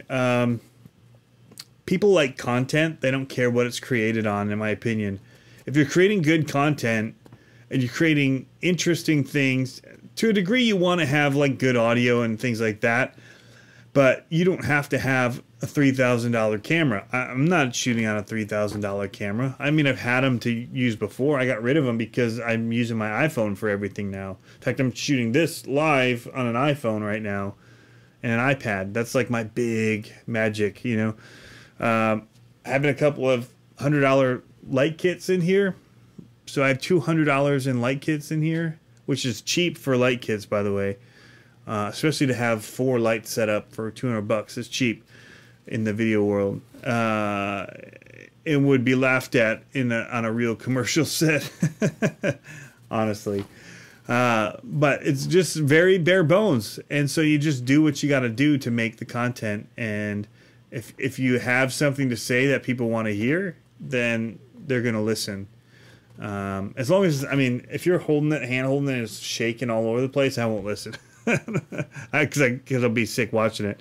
Speaker 1: People like content. They don't care what it's created on, in my opinion. If you're creating good content and you're creating interesting things, to a degree you want to have like good audio and things like that, but you don't have to have a $3,000 camera. I'm not shooting on a $3,000 camera. I mean, I've had them to use before. I got rid of them because I'm using my iPhone for everything now. In fact, I'm shooting this live on an iPhone right now and an iPad. That's like my big magic, you know. Having a couple of $100 light kits in here. So I have $200 in light kits in here, which is cheap for light kits, by the way. Especially to have 4 lights set up for $200 is cheap in the video world. It would be laughed at on a real commercial set, honestly. But it's just very bare bones, and so you just do what you got to do to make the content. And if you have something to say that people want to hear, then they're gonna listen. As long as, I mean, if you're holding it, hand holding it, and it's shaking all over the place, I won't listen. Because I'll be sick watching it.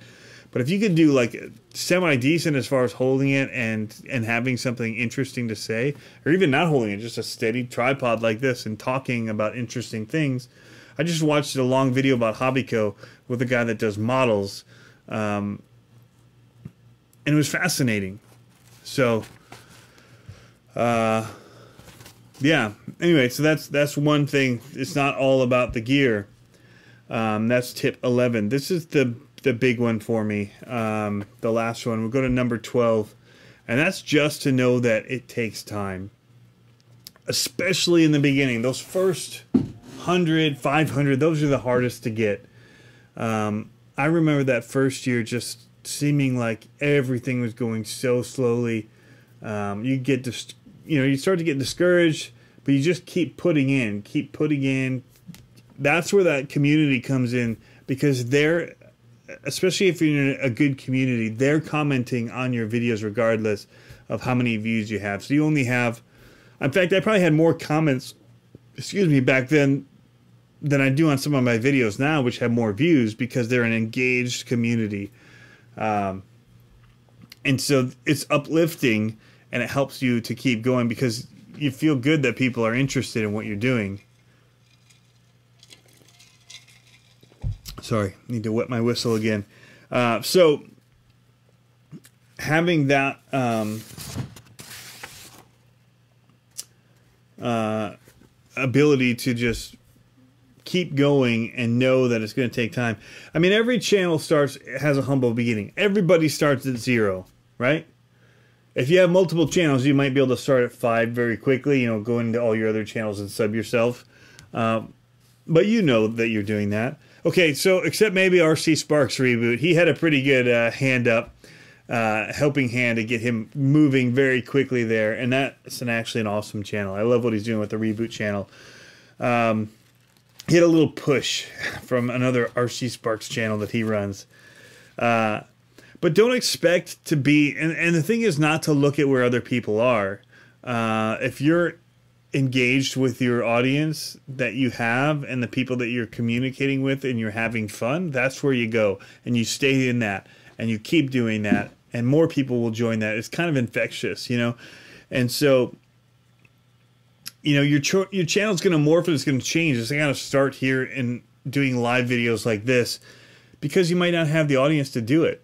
Speaker 1: But if you could do like semi-decent as far as holding it and having something interesting to say, or even not holding it, just a steady tripod like this and talking about interesting things. I just watched a long video about Hobbyco with a guy that does models, and it was fascinating. So, yeah. Anyway, so that's one thing. It's not all about the gear. That's tip 11. This is the big one for me. The last one. We'll go to number 12. And that's just to know that it takes time. Especially in the beginning. Those first 100, 500, those are the hardest to get. I remember that first year just seeming like everything was going so slowly. You start to get discouraged, but you just keep putting in. That's where that community comes in, because they're, especially if you're in a good community, they're commenting on your videos regardless of how many views you have. So you only have, in fact, I probably had more comments, back then than I do on some of my videos now, which have more views because they're an engaged community. And so it's uplifting, and it helps you to keep going because you feel good that people are interested in what you're doing. Sorry, need to wet my whistle again. So having that ability to just keep going and know that it's going to take time. I mean, every channel has a humble beginning. Everybody starts at 0, right? If you have multiple channels, you might be able to start at 5 very quickly. You know, go into all your other channels and sub yourself. But you know that you're doing that. Okay, so except maybe RC Sparks Reboot, he had a pretty good hand up, helping hand to get him moving very quickly there, and that's actually an awesome channel. I love what he's doing with the Reboot channel. He had a little push from another RC Sparks channel that he runs. But don't expect to be, and the thing is not to look at where other people are. If you're engaged with your audience that you have and the people that you're communicating with and you're having fun, that's where you go, and you stay in that and you keep doing that, and more people will join that. It's kind of infectious, you know. And so, you know, your channel's going to morph and it's going to change. It's going to start here and doing live videos like this because you might not have the audience to do it.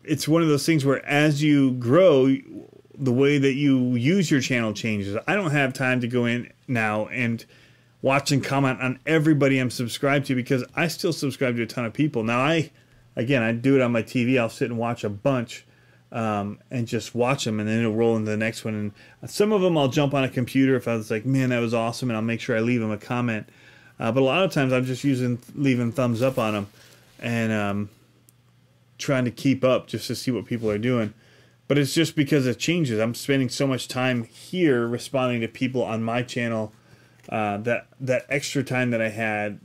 Speaker 1: It's one of those things where as you grow, the way that you use your channel changes. I don't have time to go in now and watch and comment on everybody I'm subscribed to because I still subscribe to a ton of people. Now, I do it on my TV. I'll sit and watch a bunch and just watch them, and then it'll roll into the next one. And some of them I'll jump on a computer if I was like, man, that was awesome, and I'll make sure I leave them a comment. But a lot of times I'm just leaving thumbs up on them and trying to keep up just to see what people are doing. But it's just because it changes. I'm spending so much time here responding to people on my channel that extra time that I had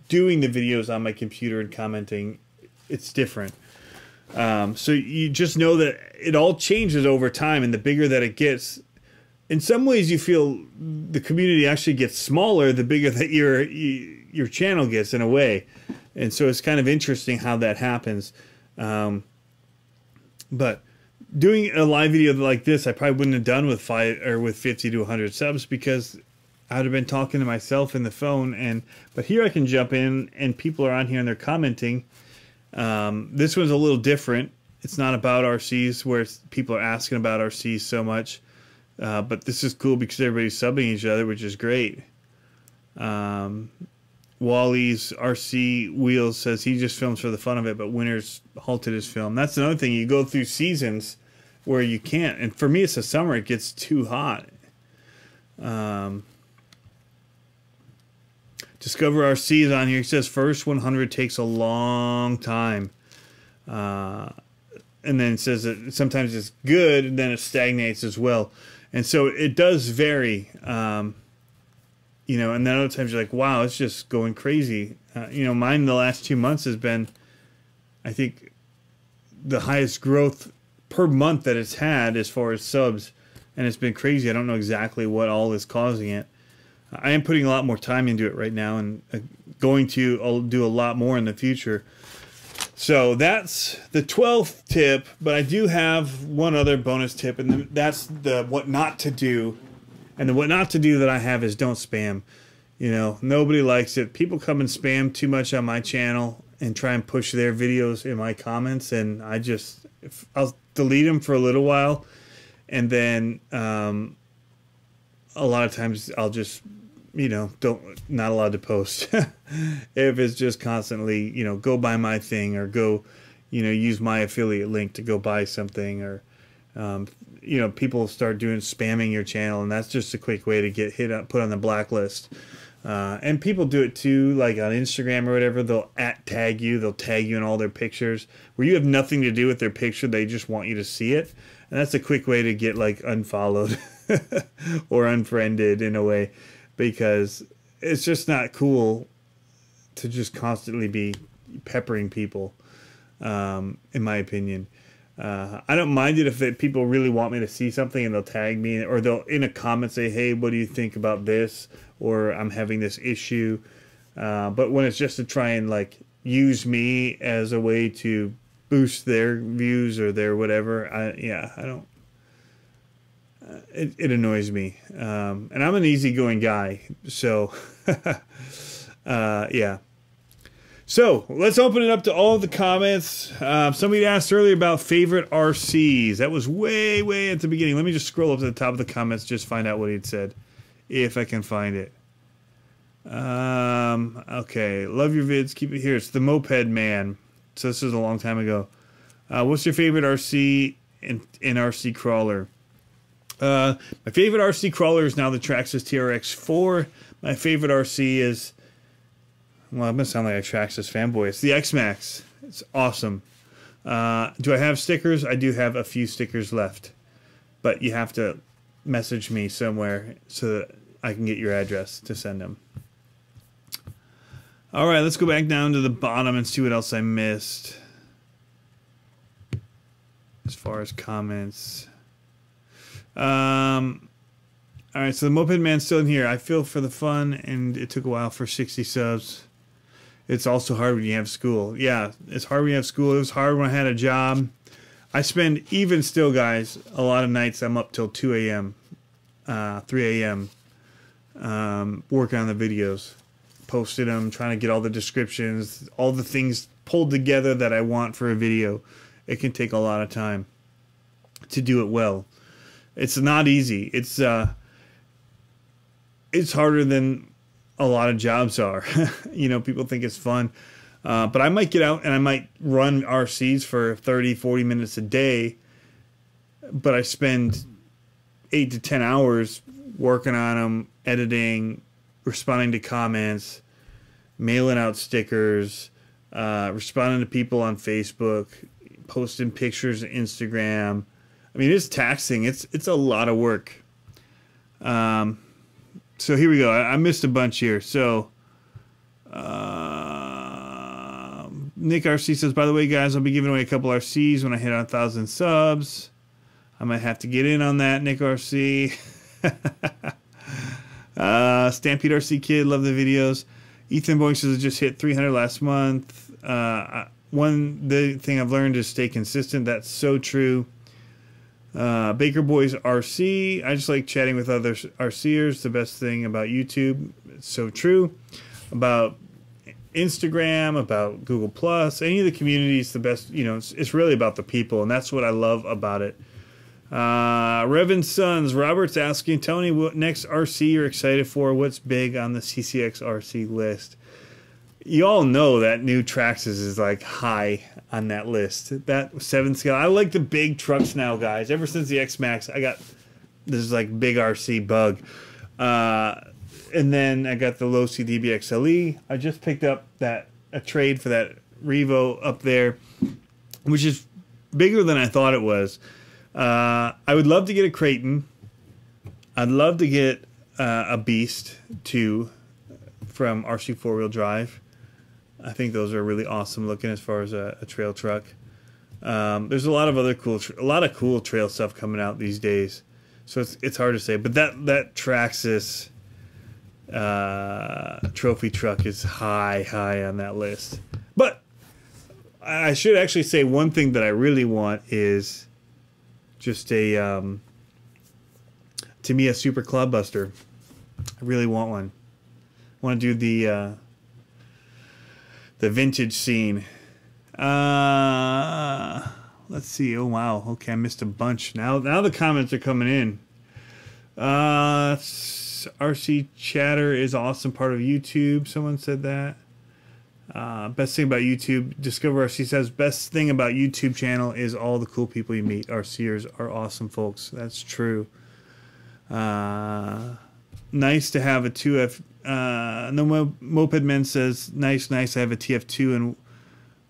Speaker 1: doing the videos on my computer and commenting, it's different. So you just know that it all changes over time, and the bigger that it gets, in some ways you feel the community actually gets smaller the bigger that your channel gets in a way. And so it's kind of interesting how that happens. But doing a live video like this, I probably wouldn't have done with 50 to 100 subs because I would have been talking to myself in the phone. But here I can jump in and people are on here and they're commenting. This one's a little different. It's not about RCs where people are asking about RCs so much. But this is cool because everybody's subbing each other, which is great. Wally's RC Wheels says he just films for the fun of it, but Winter's halted his film. That's another thing. You go through seasons where you can't. And for me, it's the summer. It gets too hot. Discover RC is on here. He says first 100 takes a long time. And then it says that sometimes it's good, and then it stagnates as well. And so it does vary. You know, and then other times you're like, wow, it's just going crazy. You know, mine the last 2 months has been, I think, the highest growth per month that it's had as far as subs. And it's been crazy. I don't know exactly what all is causing it. I am putting a lot more time into it right now, and going to I'll do a lot more in the future. So that's the 12th tip, but I do have one other bonus tip, and that's the what not to do. And the what not to do that I have is don't spam. You know, nobody likes it. People come and spam too much on my channel and try and push their videos in my comments, and I'll delete them for a little while, and then a lot of times I'll just, you know, not allowed to post. If it's just constantly, you know, go buy my thing, or go, you know, use my affiliate link to go buy something, or you know, people start spamming your channel, and that's just a quick way to get put on the blacklist. And people do it too, like on Instagram or whatever. They'll tag you in all their pictures where you have nothing to do with their picture. They just want you to see it, and that's a quick way to get like unfollowed or unfriended in a way, because it's just not cool to just constantly be peppering people, in my opinion. I don't mind it if people really want me to see something and they'll tag me, or they'll in a comment say, hey, what do you think about this, or I'm having this issue. But when it's just to try and like use me as a way to boost their views or their whatever, I don't. It annoys me, and I'm an easygoing guy, so yeah. So let's open it up to all of the comments. Somebody asked earlier about favorite RCs. That was way at the beginning. Let me just scroll up to the top of the comments, just find out what he'd said, if I can find it. Okay, love your vids. Keep it here. It's the Moped Man. So this was a long time ago. What's your favorite RC in RC crawler? My favorite RC crawler is now the Traxxas TRX4. My favorite RC is, well, I'm going to sound like a Traxxas fanboy. It's the X-Max. It's awesome. Do I have stickers? I do have a few stickers left. But you have to message me somewhere so that I can get your address to send them. All right, let's go back down to the bottom and see what else I missed. As far as comments. All right, so the Moped Man's still in here. I feel for the fun, and it took a while for 60 subs. It's also hard when you have school. Yeah, it's hard when you have school. It was hard when I had a job. I spend, even still, guys, a lot of nights I'm up till 2 a.m., 3 a.m., working on the videos, posting them, trying to get all the descriptions, all the things pulled together that I want for a video. It can take a lot of time to do it well. It's not easy. It's harder than a lot of jobs are. You know, people think it's fun. But I might get out and I might run RCs for 30, 40 minutes a day. But I spend 8 to 10 hours working on them, editing, responding to comments, mailing out stickers, responding to people on Facebook, posting pictures on Instagram. I mean, it's taxing. It's a lot of work. So here we go. I missed a bunch here. So Nick RC says, by the way, guys, I'll be giving away a couple RCs when I hit 1,000 subs. I might have to get in on that, Nick RC. Stampede RC Kid, love the videos. Ethan Boying says, I just hit 300 last month. The thing I've learned is stay consistent. That's so true. Baker Boys RC, I just like chatting with other RCers. The best thing about YouTube. It's so true. About Instagram, about Google Plus, any of the communities. The best, you know, it's really about the people, and that's what I love about it. Revan Sons, Robert's asking, Tony, what next RC you're excited for? What's big on the CCxRC list? You all know that new Traxxas is like high on that list. That 7 scale. I like the big trucks now, guys. Ever since the X-Max, I got this like big RC bug. And then I got the low CDB XLE. I just picked up a trade for that Revo up there, which is bigger than I thought it was. I would love to get a Creighton. I'd love to get a Beast 2 from RC 4-wheel drive. I think those are really awesome looking as far as a trail truck. There's a lot of other cool trail stuff coming out these days, so it's hard to say. But that Traxxas trophy truck is high on that list. But I should actually say one thing that I really want is just a to me a super clodbuster. I really want one. I want to do the vintage scene. Let's see. Oh wow. Okay, I missed a bunch. Now the comments are coming in. RC Chatter is awesome part of YouTube. Someone said that. Best thing about YouTube, Discover RC says, best thing about YouTube channel is all the cool people you meet. RCers are awesome folks. That's true. Nice to have a 2F. No Moped Men says, nice. I have a TF2, and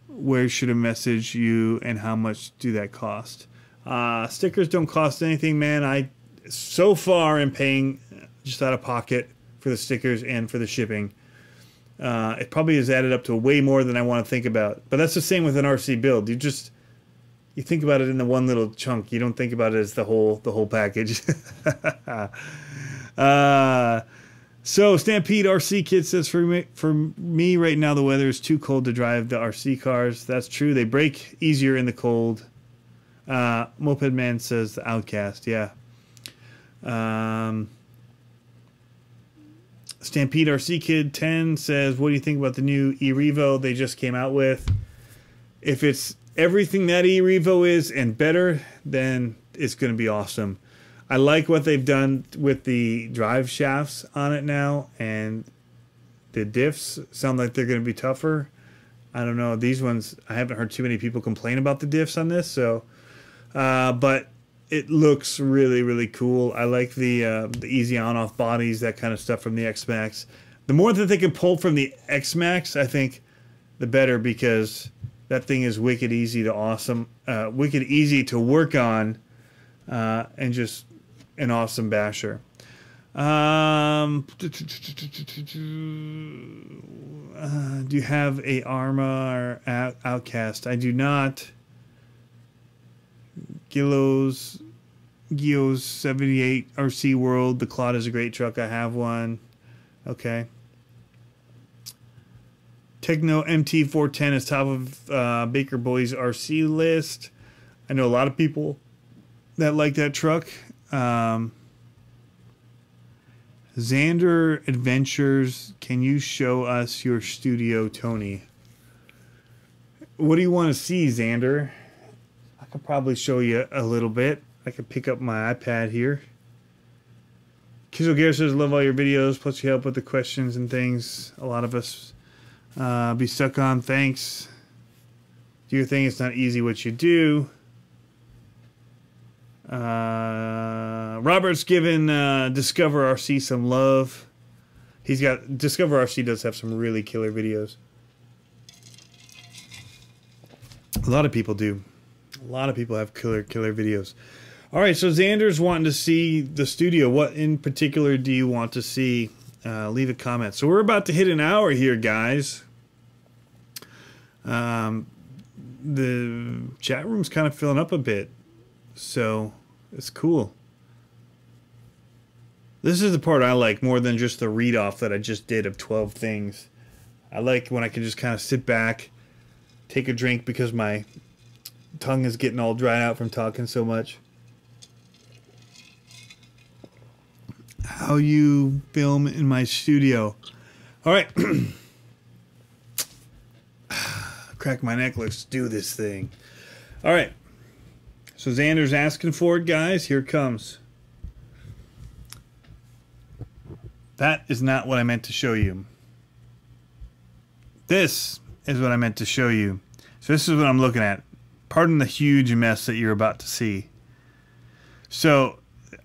Speaker 1: where should I message you, and how much do that cost? Stickers don't cost anything, man. I so far am paying just out of pocket for the stickers and for the shipping. It probably has added up to way more than I want to think about. But that's the same with an RC build. You think about it in the one little chunk. You don't think about it as the whole package. So Stampede RC Kid says, for me right now the weather is too cold to drive the RC cars. That's true. They break easier in the cold. Moped Man says the Outcast. Yeah. Stampede RC Kid 10 says, what do you think about the new e-Revo they just came out with? If it's everything that e-Revo is and better, then it's going to be awesome. I like what they've done with the drive shafts on it now, and the diffs sound like they're going to be tougher. I don't know. These ones, I haven't heard too many people complain about the diffs on this, so but it looks really, really cool. I like the easy on-off bodies, that kind of stuff from the X-Max. The more that they can pull from the X-Max, I think, the better, because that thing is wicked easy to wicked easy to work on, and just an awesome basher. Do you have a Arma or Outcast? I do not. Gios 78 RC World. The Claude is a great truck. I have one. Okay. Techno MT 410 is top of Baker Boys RC list. I know a lot of people that like that truck. Xander Adventures, can you show us your studio, Tony? What do you want to see, Xander? I could probably show you a little bit. I could pick up my iPad here. Kizzle Gear says, love all your videos, plus you help with the questions and things. A lot of us be stuck on. Thanks. Do your thing. It's not easy what you do. Robert's given Discover RC some love. Discover RC does have some really killer videos. A lot of people do. A lot of people have killer videos. All right, so Xander's wanting to see the studio. What in particular do you want to see? Leave a comment. So we're about to hit an hour here, guys. The chat room's kind of filling up a bit, so it's cool. This is the part I like more than just the read-off that I just did of 12 things. I like when I can just kind of sit back, take a drink because my tongue is getting all dried out from talking so much. How you film in my studio. All right. crack my neck. Let's do this thing. All right. So Xander's asking for it, guys. Here it comes. That is not what I meant to show you. This is what I meant to show you. So this is what I'm looking at. Pardon the huge mess that you're about to see. So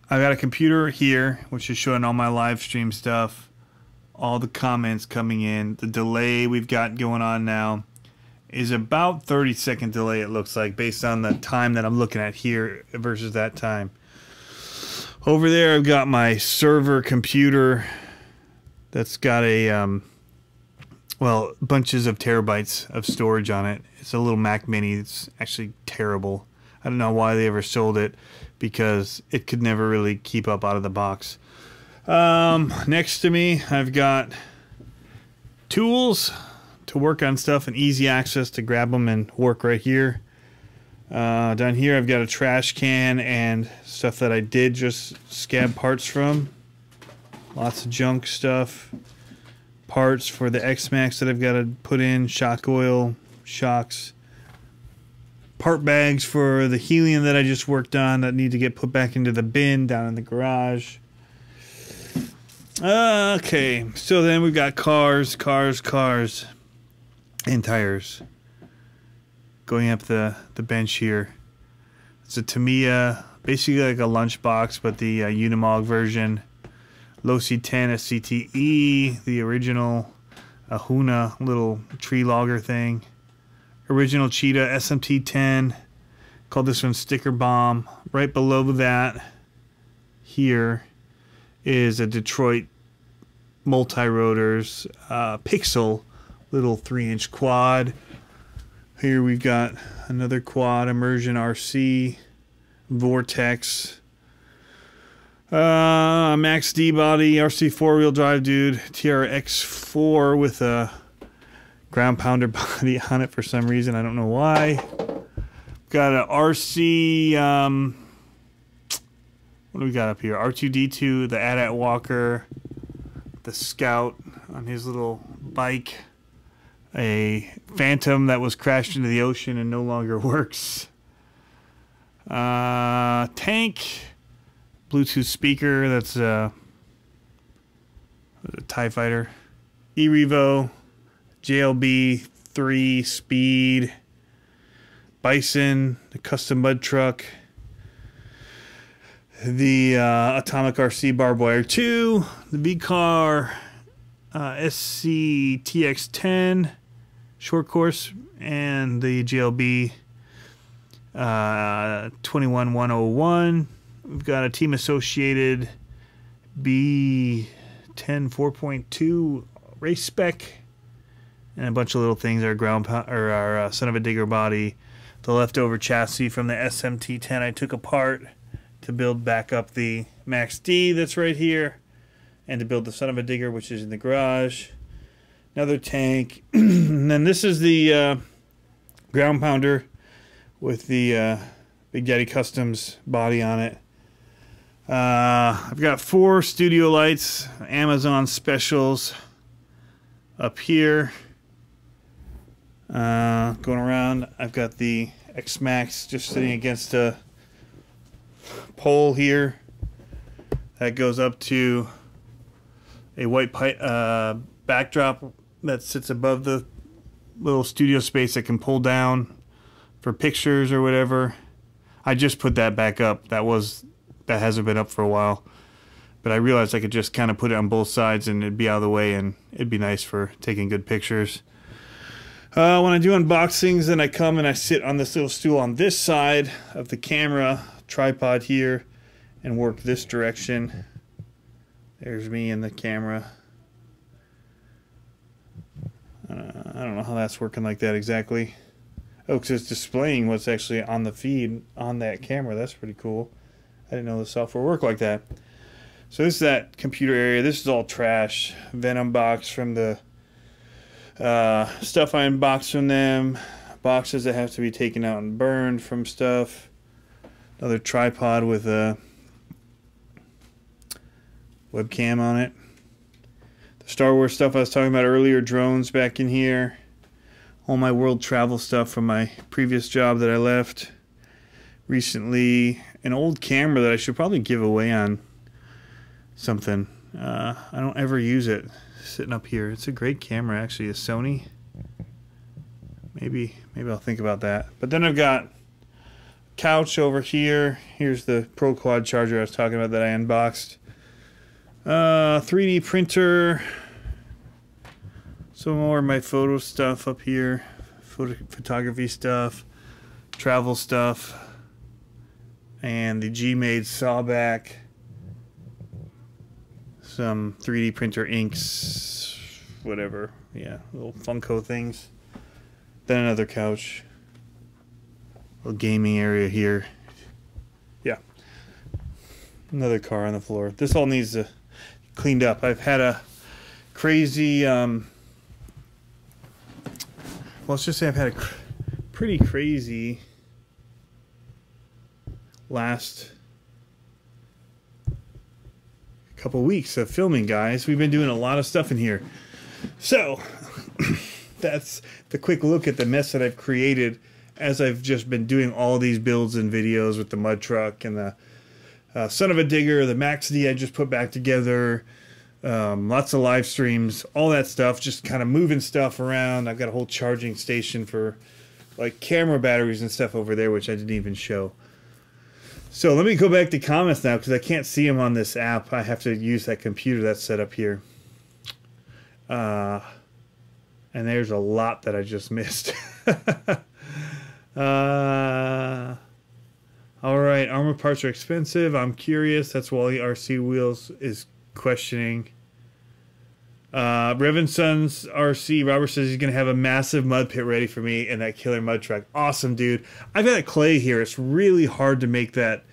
Speaker 1: I've got a computer here, which is showing all my live stream stuff, all the comments coming in. The delay we've got going on now is about 30-second delay, it looks like, based on the time that I'm looking at here versus that time. Over there, I've got my server computer that's got a, well, bunches of terabytes of storage on it. It's a little Mac Mini. It's actually terrible. I don't know why they ever sold it, because it could never really keep up out of the box. Next to me, I've got tools to work on stuff and easy access to grab them and work right here. Down here, I've got a trash can and stuff that I did just scab parts from. Lots of junk stuff. Parts for the X-Max that I've got to put in. Shock oil, shocks. Part bags for the helium that I just worked on that need to get put back into the bin down in the garage. Okay, so then we've got cars, and tires. Going up the bench here. It's a Tamiya, basically like a lunchbox, but the Unimog version. Losi 10 SCTE, the original Ahuna little tree logger thing. Original Cheetah SMT 10. Called this one Sticker Bomb. Right below that here is a Detroit multi-rotors Pixel little 3-inch quad. Here we've got another quad, Immersion RC, Vortex, Max D body, RC 4-wheel drive dude, TRX4 with a ground pounder body on it for some reason. I don't know why. Got a RC, what do we got up here? R2D2, the AT-AT Walker, the Scout on his little bike, a Phantom that was crashed into the ocean and no longer works, tank, Bluetooth speaker, that's a TIE Fighter, E-Revo, JLB 3 Speed, Bison, the custom mud truck, the Atomic RC Barbed Wire 2, the V-Car SC TX10 short course, and the JLB 21101. We've got a Team Associated B10 4.2 race spec, and a bunch of little things. Our our Son of a Digger body, the leftover chassis from the SMT10 I took apart to build back up the Max D that's right here, and to build the Son of a Digger, which is in the garage. Another tank. And then this is the ground pounder with the Big Daddy Customs body on it. I've got 4 studio lights, Amazon specials up here. Going around, I've got the X-Max just sitting against a pole here that goes up to a white backdrop that sits above the little studio space that can pull down for pictures or whatever. I just put that back up. That hasn't been up for a while, but I realized I could just kind of put it on both sides and it'd be out of the way and it'd be nice for taking good pictures. When I do unboxings, then I come and I sit on this little stool on this side of the camera tripod here and work this direction. There's me and the camera. I don't know how that's working like that exactly. Oh, because it's displaying what's actually on the feed on that camera. That's pretty cool. I didn't know the software worked like that. So this is that computer area. This is all trash. Venom box from the stuff I unboxed from them. Boxes that have to be taken out and burned from stuff. Another tripod with a webcam on it. The Star Wars stuff I was talking about earlier, drones back in here. all my world travel stuff from my previous job that I left recently. An old camera that I should probably give away on something. I don't ever use it. Sitting up here. It's a great camera, actually. A Sony. Maybe I'll think about that. But then I've got couch over here. Here's the Pro Quad charger I was talking about that I unboxed. 3D printer. Some more of my photo stuff up here. Photography stuff. Travel stuff. And the G-Made sawback. Some 3D printer inks. Whatever. Yeah, little Funko things. Then another couch. Little gaming area here. Yeah. Another car on the floor. This all needs to cleaned up. I've had a crazy let's just say I've had a pretty crazy last couple weeks of filming, guys. We've been doing a lot of stuff in here. So that's the quick look at the mess that I've created as I've just been doing all these builds and videos with the mud truck and the Son of a Digger, the Max D I just put back together, lots of live streams, all that stuff, just kind of moving stuff around. I've got a whole charging station for like camera batteries and stuff over there, which I didn't even show. So let me go back to comments now because I can't see them on this app. I have to use that computer that's set up here. And there's a lot that I just missed. All right, armor parts are expensive. I'm curious. That's Wally RC Wheels is questioning. Revan Sons RC, Robert says he's going to have a massive mud pit ready for me and that killer mud truck. Awesome, dude. I've got a clay here. It's really hard to make that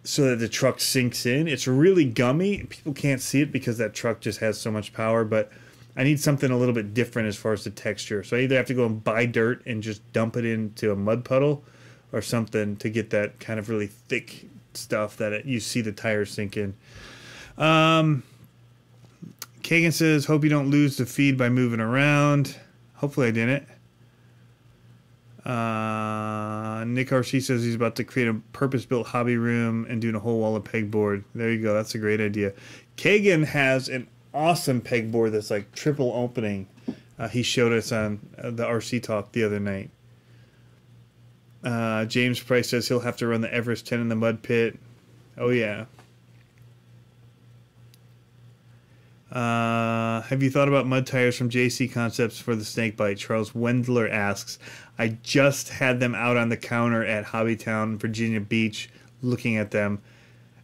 Speaker 1: so that the truck sinks in. It's really gummy. People can't see it because that truck just has so much power, but I need something a little bit different as far as the texture. So I either have to go and buy dirt and just dump it into a mud puddle or something to get that kind of really thick stuff that you see the tires sink in. Kagan says, hope you don't lose the feed by moving around. Hopefully I didn't. Nick RC says he's about to create a purpose-built hobby room and doing a whole wall of pegboard. There you go. That's a great idea. Kagan has an awesome pegboard that's like triple opening. He showed us on the RC Talk the other night. James Price says he'll have to run the Everest 10 in the mud pit. Oh, yeah. Have you thought about mud tires from JC Concepts for the Snakebite? Charles Wendler asks. I just had them out on the counter at Hobbytown, Virginia Beach, looking at them.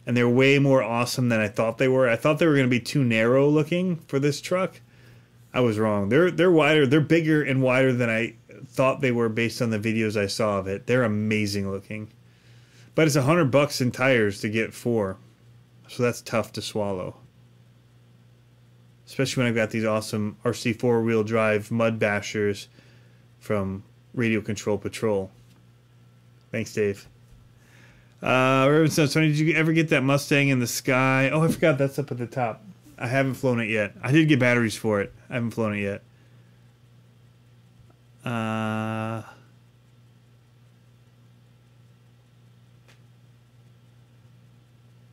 Speaker 1: And they're way more awesome than I thought they were. I thought they were going to be too narrow looking for this truck. I was wrong. They're wider. They're bigger and wider than I thought they were based on the videos I saw of it. They're amazing looking. But it's $100 in tires to get 4. So that's tough to swallow. Especially when I've got these awesome RC 4-wheel drive mud bashers from Radio Control Patrol. Thanks, Dave. Reverend says, Tony, did you ever get that Mustang in the sky? Oh, I forgot that's up at the top. I haven't flown it yet. I did get batteries for it. I haven't flown it yet.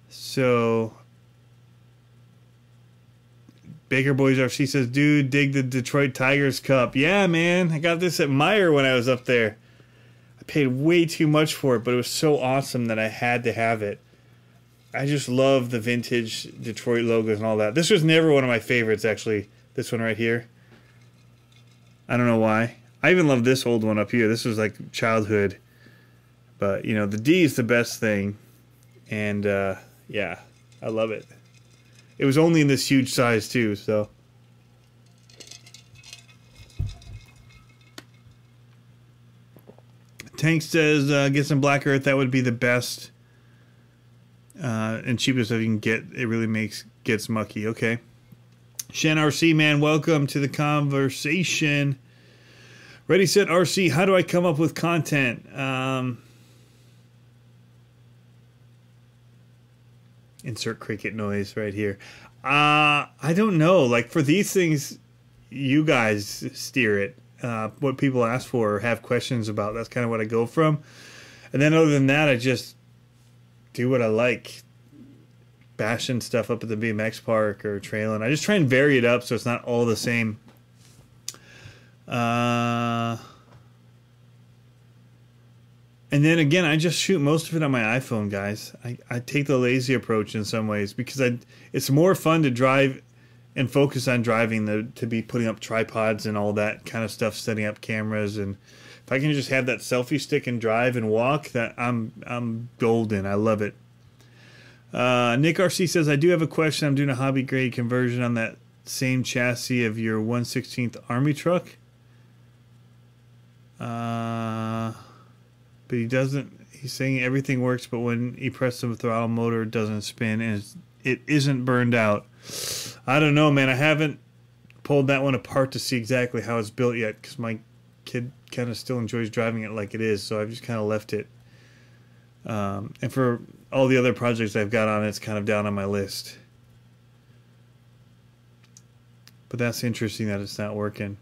Speaker 1: So Baker Boys RC says, dude, dig the Detroit Tigers Cup. Yeah, man. I got this at Meijer when I was up there. I paid way too much for it, but it was so awesome that I had to have it. I just love the vintage Detroit logos and all that. This was never one of my favorites, actually. This one right here. I don't know why. I even love this old one up here. This was like childhood. But, you know, the D is the best thing. And, yeah, I love it. It was only in this huge size, too, so. Tank says, get some Black Earth. That would be the best and cheapest that you can get. It really gets mucky. Okay. Shan RC, man, welcome to the conversation. Ready, set, RC. How do I come up with content? Insert cricket noise right here. I don't know. Like, for these things, you guys steer it. what people ask for or have questions about. That's kind of what I go from. And then other than that, I just do what I like. Bashing stuff up at the BMX park or trailing. I just try and vary it up so it's not all the same. And then again, I just shoot most of it on my iPhone, guys. I take the lazy approach in some ways because it's more fun to drive and focus on driving than to be putting up tripods and all that kind of stuff, setting up cameras. And if I can just have that selfie stick and drive and walk, that I'm golden. I love it. Nick RC says, I do have a question. I'm doing a hobby grade conversion on that same chassis of your 1/16 Army truck. But he doesn't, he's saying everything works, but when he presses the throttle motor, it doesn't spin and it isn't burned out. I don't know, man. I haven't pulled that one apart to see exactly how it's built yet because my kid kind of still enjoys driving it like it is, so I've just kind of left it. And for all the other projects I've got on it, it's kind of down on my list. But that's interesting that it's not working.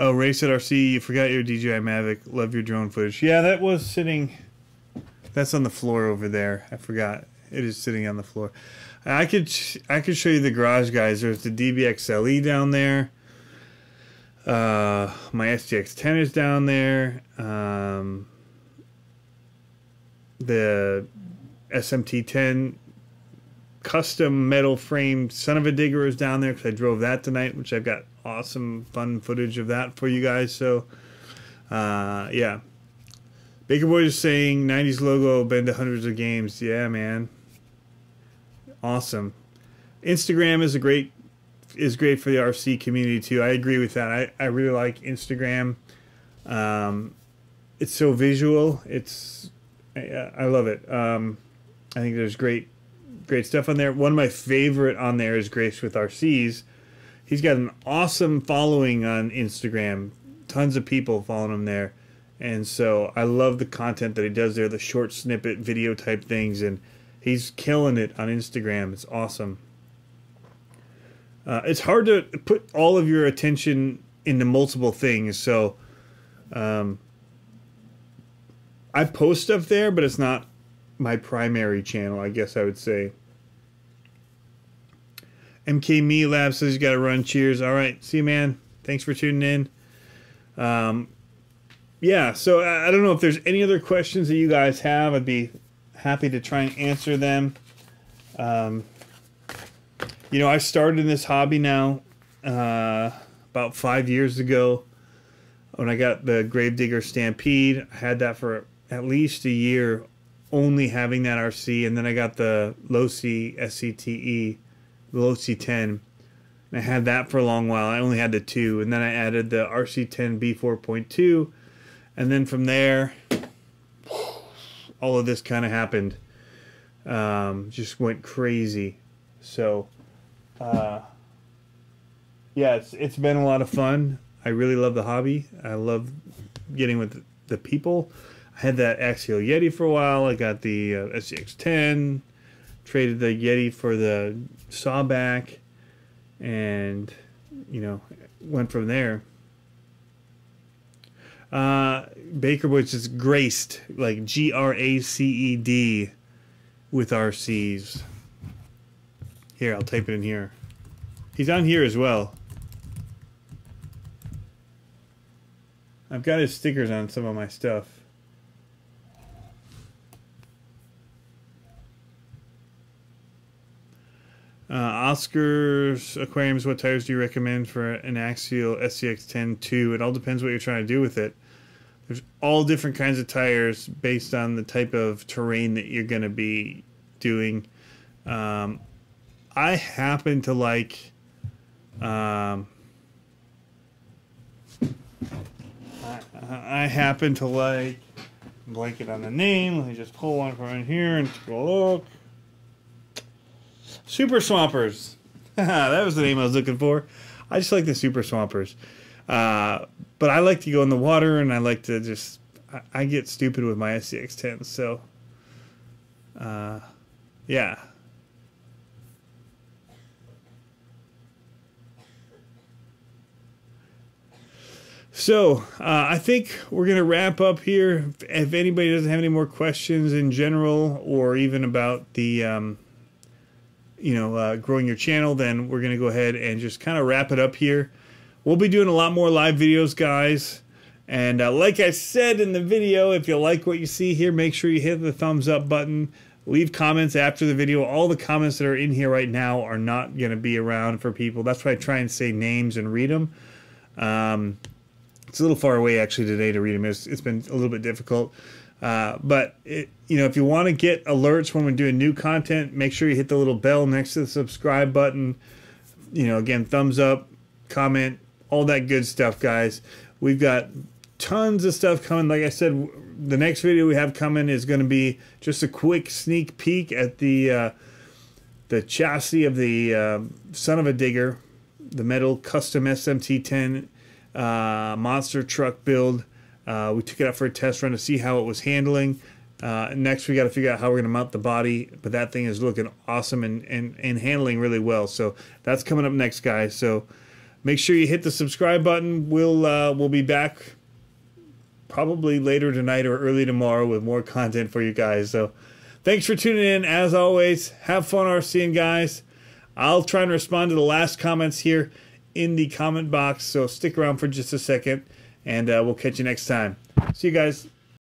Speaker 1: Oh, Race at RC, you forgot your DJI Mavic. Love your drone footage. Yeah, that was sitting... That's on the floor over there. I forgot. It is sitting on the floor. I could show you the garage, guys. There's the DBXLE down there. My SGX10 is down there. The SMT10 custom metal framed son of a digger is down there because I drove that tonight, which I've got awesome fun footage of that for you guys. So yeah, Baker Boy is saying 90s logo been to hundreds of games. Yeah, man, awesome. Instagram is great for the RC community too. I agree with that. I really like Instagram. It's so visual. I love it. I think there's great stuff on there. One of my favorite on there is Grace with RCs. He's got an awesome following on Instagram. Tons of people following him there. And so I love the content that he does there, the short snippet video type things, and he's killing it on Instagram. It's awesome. It's hard to put all of your attention into multiple things, so I post stuff there, but it's not my primary channel, I guess I would say. MK Me Lab says you got to run. Cheers. All right. See you, man. Thanks for tuning in. Yeah, so I don't know if there's any other questions that you guys have. I'd be happy to try and answer them. You know, I started in this hobby now about 5 years ago when I got the Gravedigger Stampede. I had that for at least a year, only having that RC, and then I got the Losi SCTE, the Losi 10, and I had that for a long while. I only had the 2, and then I added the RC10 B4.2, and then from there, all of this kind of happened. Just went crazy. So, yeah, it's been a lot of fun. I really love the hobby. I love getting with the people. I had that Axial Yeti for a while. I got the SCX10, traded the Yeti for the Sawback, and, you know, went from there. Baker Woods is graced, like GRACED, with RCs. Here, I'll type it in here. He's on here as well. I've got his stickers on some of my stuff. Oscar's Aquariums, what tires do you recommend for an Axial SCX10 2? It all depends what you're trying to do with it. There's all different kinds of tires based on the type of terrain that you're going to be doing. I happen to like I happen to like, blanket on the name. Let me just pull one from in here and take a look. Super Swampers. That was the name I was looking for. I just like the Super Swampers. But I like to go in the water, and I like to just... I get stupid with my SCX-10, so... yeah. So I think we're going to wrap up here. If anybody doesn't have any more questions in general, or even about the growing your channel, then we're going to go ahead and just kind of wrap it up here. We'll be doing a lot more live videos, guys. And like I said in the video, if you like what you see here, make sure you hit the thumbs up button. Leave comments after the video. All the comments that are in here right now are not going to be around for people. That's why I try and say names and read them. It's a little far away actually today to read them. It's been a little bit difficult. But if you want to get alerts when we're doing new content, make sure you hit the little bell next to the subscribe button. Again, thumbs up, comment, all that good stuff, guys. We've got tons of stuff coming. Like I said, the next video we have coming is going to be just a quick sneak peek at the chassis of the Son of a Digger, the metal custom SMT-10 monster truck build. We took it out for a test run to see how it was handling. Next, we got to figure out how we're going to mount the body, but that thing is looking awesome and handling really well. So that's coming up next, guys. So make sure you hit the subscribe button. We'll be back probably later tonight or early tomorrow with more content for you guys. So thanks for tuning in. As always, have fun RCing, guys. I'll try and respond to the last comments here in the comment box, so stick around for just a second, and we'll catch you next time. See you guys.